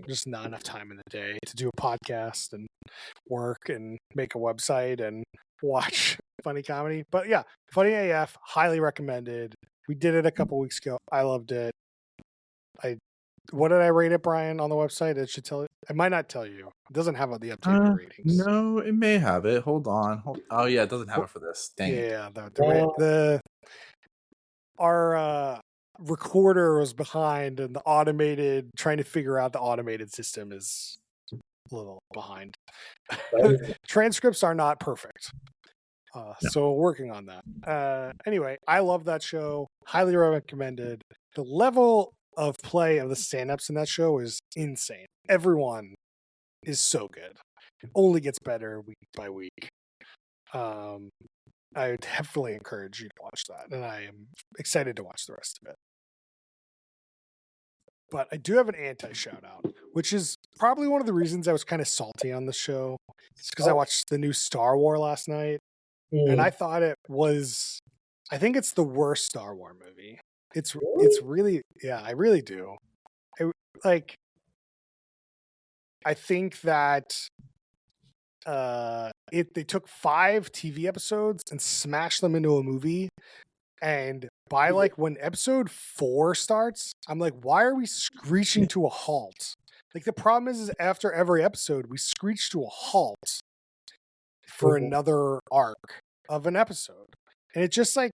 Just not enough time in the day to do a podcast and work and make a website and watch funny comedy. But yeah, Funny AF, highly recommended. We did it a couple weeks ago. I loved it. What did I rate it, Brian, on the website? It should tell you. It might not tell you. It doesn't have the updated ratings. No, it may have it. Hold on. Oh yeah, it doesn't have it for this. Dang it. Yeah, our recorder was behind, and trying to figure out the automated system is a little behind. Transcripts are not perfect. So working on that. Anyway, I love that show. Highly recommended. The level of play of the stand-ups in that show is insane. Everyone is so good. It only gets better week by week. I definitely encourage you to watch that, and I am excited to watch the rest of it. But I do have an anti-shout out, which is probably one of the reasons I was kind of salty on the show. It's because I watched the new Star Wars last night, and I thought I think it's the worst Star Wars movie. It's really, yeah, I really do. I think that they took 5 TV episodes and smashed them into a movie. And by like when episode 4 starts, I'm like, why are we screeching to a halt? Like the problem is after every episode, we screech to a halt for another arc of an episode. And it's just like,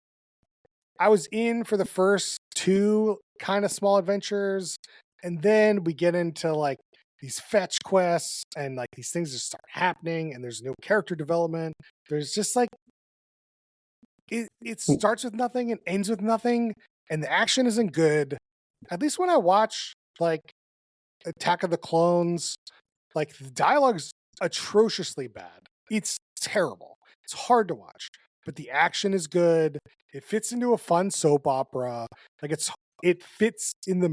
I was in for the first 2 kind of small adventures, and then we get into like these fetch quests, and like these things just start happening, and there's no character development. There's just like it starts with nothing and ends with nothing, and the action isn't good. At least when I watch like Attack of the Clones, like the dialogue's atrociously bad. It's terrible. It's hard to watch, but the action is good. It fits into a fun soap opera. Like it fits in the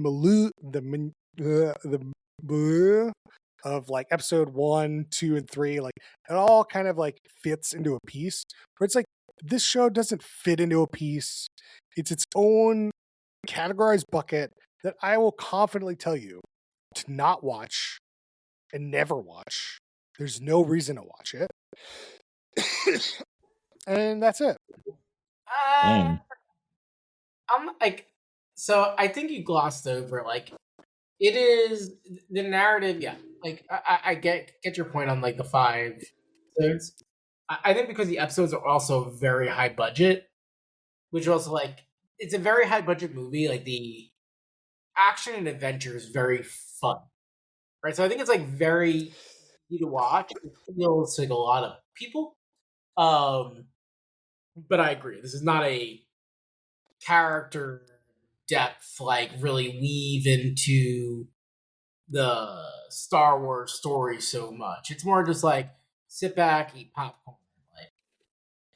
of like episode 1, 2, and 3. Like it all kind of like fits into a piece. Where it's like this show doesn't fit into a piece. It's its own categorized bucket that I will confidently tell you to not watch and never watch. There's no reason to watch it. And that's it. I'm like, so I think you glossed over like it is the narrative. Yeah, like I get your point on like the 5 episodes. I think because the episodes are also very high budget, which also like it's a very high budget movie. Like the action and adventure is very fun, right? So I think it's like very easy to watch. It feels like a lot of people. But I agree. This is not a character depth, like really weave into the Star Wars story so much. It's more just like sit back, eat popcorn, like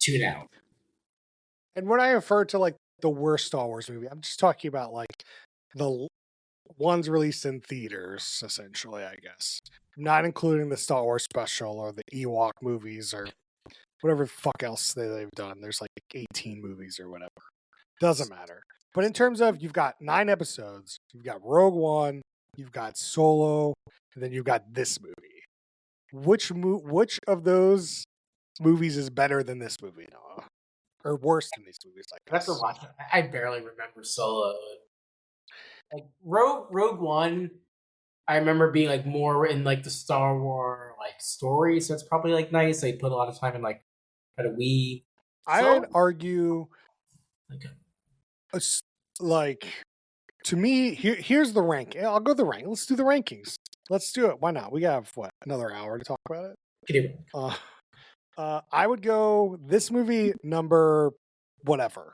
tune out. And when I refer to like the worst Star Wars movie, I'm just talking about like the ones released in theaters, essentially, I guess. I'm not including the Star Wars special or the Ewok movies or whatever the fuck else they've done. There's like 18 movies or whatever. Doesn't matter. But in terms of, you've got 9 episodes, you've got Rogue One, you've got Solo, and then you've got this movie. Which of those movies is better than this movie, Noah? Or worse than these movies? Like I have to watch it. I barely remember Solo. Like Rogue One, I remember being like more in like the Star Wars like story, so it's probably like nice. They put a lot of time in like try to weave. I would argue like to me, here's the rank. I'll go the rank. Let's do the rankings. Let's do it. Why not? We have another hour to talk about it. I would go this movie number whatever.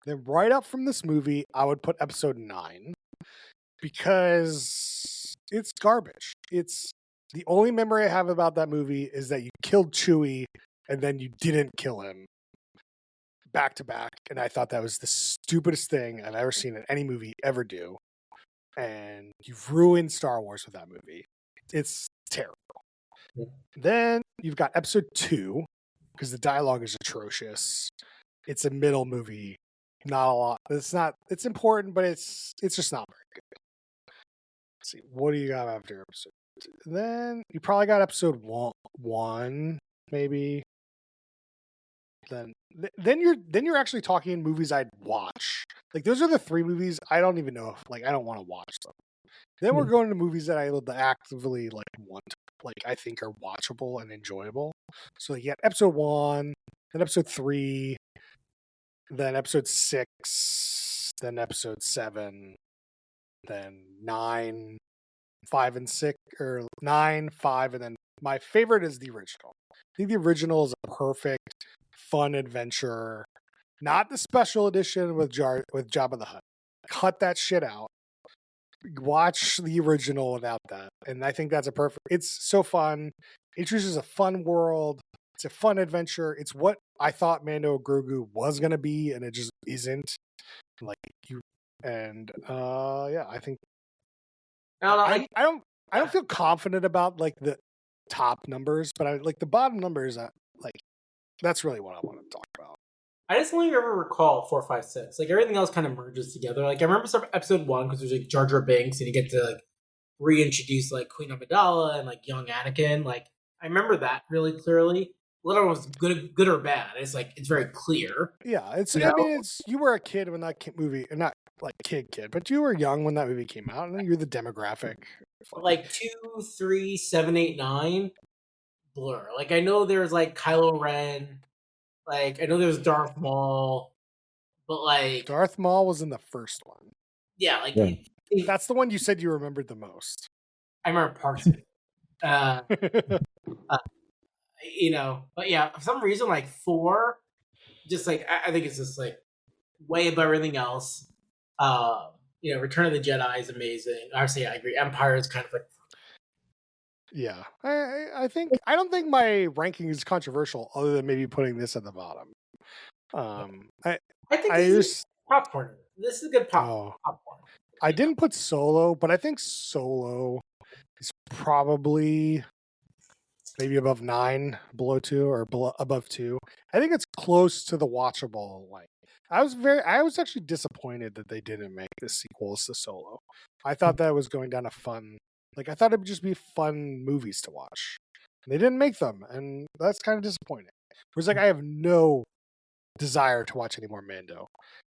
Then right up from this movie, I would put episode 9 because it's garbage. It's the only memory I have about that movie is that you killed Chewie and then you didn't kill him back to back. And I thought that was the stupidest thing I've ever seen in any movie ever do. And you've ruined Star Wars with that movie. It's terrible. Then you've got episode 2 because the dialogue is atrocious. It's a middle movie. Not a lot. It's important, but it's just not very good. Let's see. What do you got after episode 2? Then you probably got episode 1, maybe. Then you're actually talking movies I'd watch. Like those are the 3 movies I don't even know if I don't want to watch them. Then we're going to movies that I actively want, I think are watchable and enjoyable. So you got episode 1, then episode 3, then episode 6, then episode 7, then 9, 5, and 6, or 9, 5, and then my favorite is the original. I think the original is a perfect, fun adventure. Not the special edition with Jabba the Hutt. Cut that shit out. Watch the original without that. And I think that's it's so fun. It introduces a fun world. It's a fun adventure. It's what I thought Mando Grogu was going to be, and it just isn't. I think I don't feel confident about the top numbers, but I the bottom numbers. That's really what I want to talk about. I just only ever recall 4, 5, 6. Everything else kind of merges together. I remember some episode 1 because there's Jar Jar Binks, and you get to reintroduce Queen Amidala and young Anakin. I remember that really clearly. Whether it was good or bad, it's very clear. Yeah, it's. I mean, you were a kid when that movie, not kid, but you were young when that movie came out, and you're the demographic. 2, 3, 7, 8, 9, blur. I know there's Kylo Ren. I know there's Darth Maul, but Darth Maul was in the first one. Yeah, that's the one you said you remembered the most. I remember parts of it. But yeah, for some reason, 4, just I think it's just way above everything else. Return of the Jedi is amazing. Obviously, I agree. Empire is kind of yeah. I don't think my ranking is controversial, other than maybe putting this at the bottom. I think this is popcorn. This is good popcorn. I didn't put Solo, but I think Solo is probably maybe above 9, below 2, or above 2. I think it's close to the watchable. I was actually disappointed that they didn't make the sequels to Solo. I thought that was going down a fun. I thought it would just be fun movies to watch. And they didn't make them, and that's kind of disappointing. Whereas I have no desire to watch any more Mando.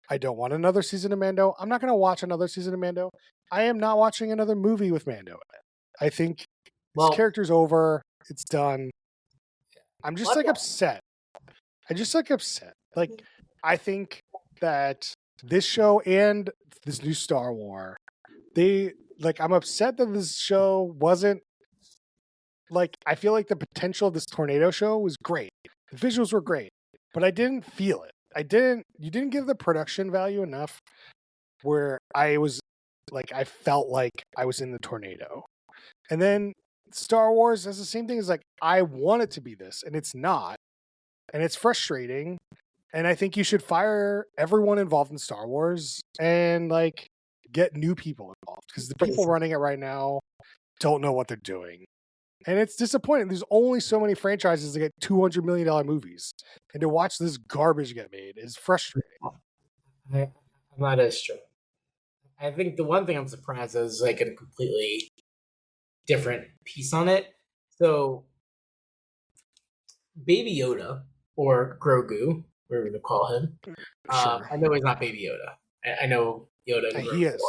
I don't want another season of Mando. I'm not going to watch another season of Mando. I am not watching another movie with Mando in it. I think this character's over. It's done. I'm just upset. I just upset. I think that this show and this new Star Wars, I'm upset that this show wasn't I feel the potential of this tornado show was great. The visuals were great, but I didn't feel it. You didn't give the production value enough where I was I felt like I was in the tornado. And then Star Wars has the same thing as I want it to be this, and it's not. And it's frustrating. And I think you should fire everyone involved in Star Wars and get new people involved, because the people running it right now don't know what they're doing. And it's disappointing. There's only so many franchises that get $200 million movies. And to watch this garbage get made is frustrating. That is true. I think the one thing I'm surprised is a completely different piece on it. So, Baby Yoda, or Grogu, whatever to call him. Sure. I know he's not Baby Yoda. I know Yoda. He is.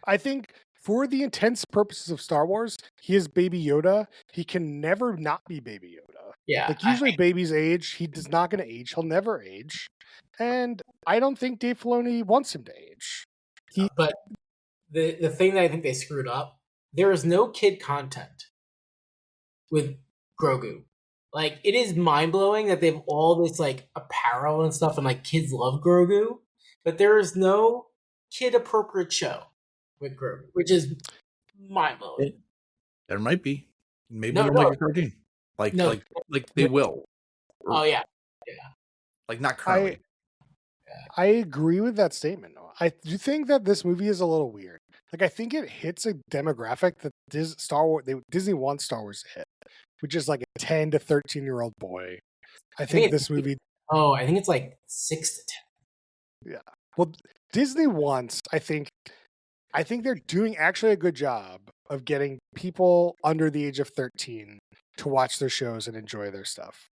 I think for the intents purposes of Star Wars, he is Baby Yoda. He can never not be Baby Yoda. Yeah. Usually babies age. He is not going to age. He'll never age. And I don't think Dave Filoni wants him to age. But the thing that I think they screwed up, there is no kid content with Grogu. Like, it is mind blowing that they have all this like apparel and stuff, and like kids love Grogu, but there is no kid appropriate show with Grogu, which is mind blowing. There might be. Maybe No, they'll no, make a cartoon. Like no. they will. Oh yeah, Like not currently. I agree with that statement. I do think that this movie is a little weird. Like, I think it hits a demographic that Disney wants Star Wars to hit, which is like a 10 to 13-year-old boy. I think this movie. Oh, I think it's like 6 to 10. Yeah. Well, Disney wants. I think they're doing actually a good job of getting people under the age of 13 to watch their shows and enjoy their stuff.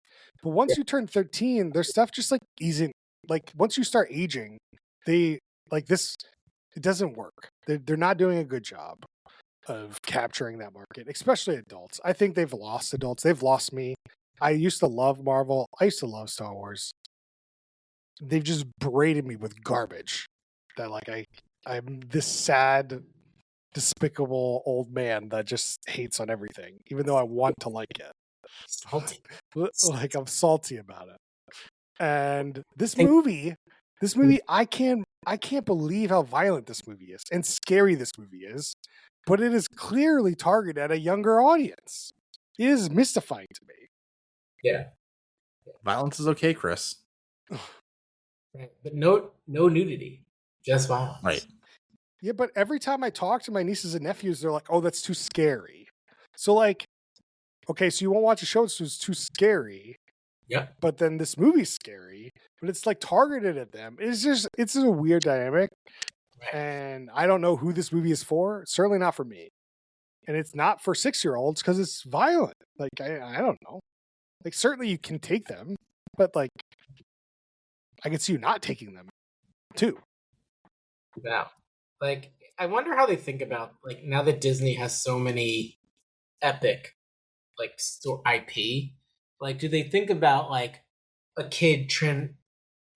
But once you turn 13, their stuff just like isn't like once you start aging, they like this. It doesn't work. They're not doing a good job of capturing that market, especially adults. I think they've lost adults. They've lost me. I used to love Marvel. I used to love Star Wars. They've just braided me with garbage. That like I'm this sad, despicable old man that just hates on everything, even though I want to like it. Salty. Like I'm salty about it. And this movie, I can't believe how violent this movie is and scary this movie is, but it is clearly targeted at a younger audience. It is mystifying to me. Yeah. Violence is okay, Chris. Right. But no nudity. Just violence. Right. Yeah, but every time I talk to my nieces and nephews, they're like, "Oh, that's too scary." So like, okay, so you won't watch a show that's too scary. Yeah. But then this movie's scary, but it's like targeted at them. It's a weird dynamic. Right. And I don't know who this movie is for. Certainly not for me. And it's not for 6-year-olds because it's violent. Like, I don't know. Like, certainly you can take them, but like, I can see you not taking them too. Now, like, I wonder how they think about, like, now that Disney has so many epic, like, IP, like, do they think about, like, a kid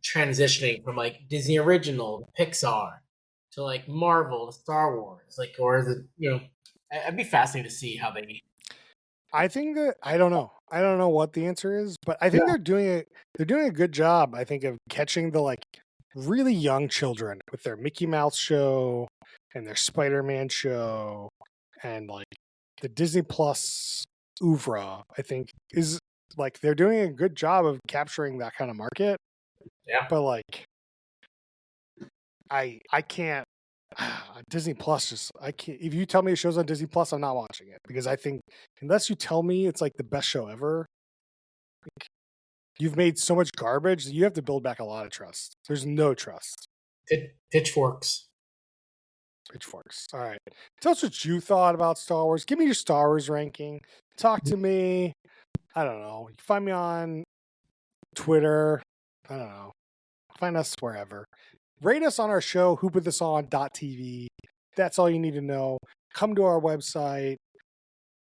transitioning from, like, Disney Original to Pixar to, like, Marvel to Star Wars? Like, or is it, I'd be fascinated to see how they. I think that I don't know. I don't know what the answer is, but I think they're doing a good job, I think, of catching the like really young children with their Mickey Mouse show and their Spider-Man show and like the Disney Plus oeuvre, I think is like they're doing a good job of capturing that kind of market. Yeah. But like I can't Disney Plus just I can't. If you tell me a show's on Disney Plus, I'm not watching it because I think unless you tell me it's like the best show ever, like, you've made so much garbage that you have to build back a lot of trust. There's no trust. Pitchforks. All right, tell us what you thought about Star Wars. Give me your Star Wars ranking. Talk to me. I don't know. You can find me on Twitter. I don't know. Find us wherever. Rate us on our show, whoputthison.tv. That's all you need to know. Come to our website.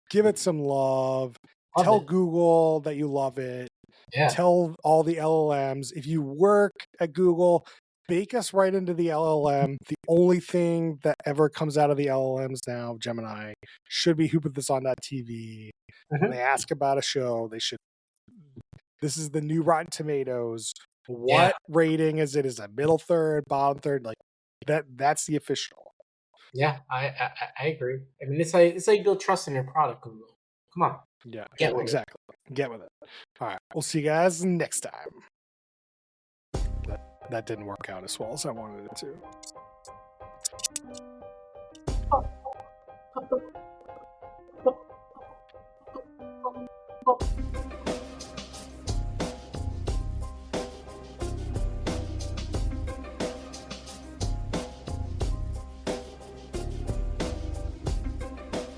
Give it some love. Tell Google that you love it. Yeah. Tell all the LLMs. If you work at Google, bake us right into the LLM. The only thing that ever comes out of the LLMs now, Gemini, should be whoputthison.tv. When they ask about a show, they should. This is the new Rotten Tomatoes. What rating is it? Is it middle third, bottom third? Like that's the official. Yeah, I agree. I mean, it's like you build trust in your product, Google. Come on. Yeah, Get with exactly. Get with it. All right. We'll see you guys next time. That didn't work out as well as I wanted it to.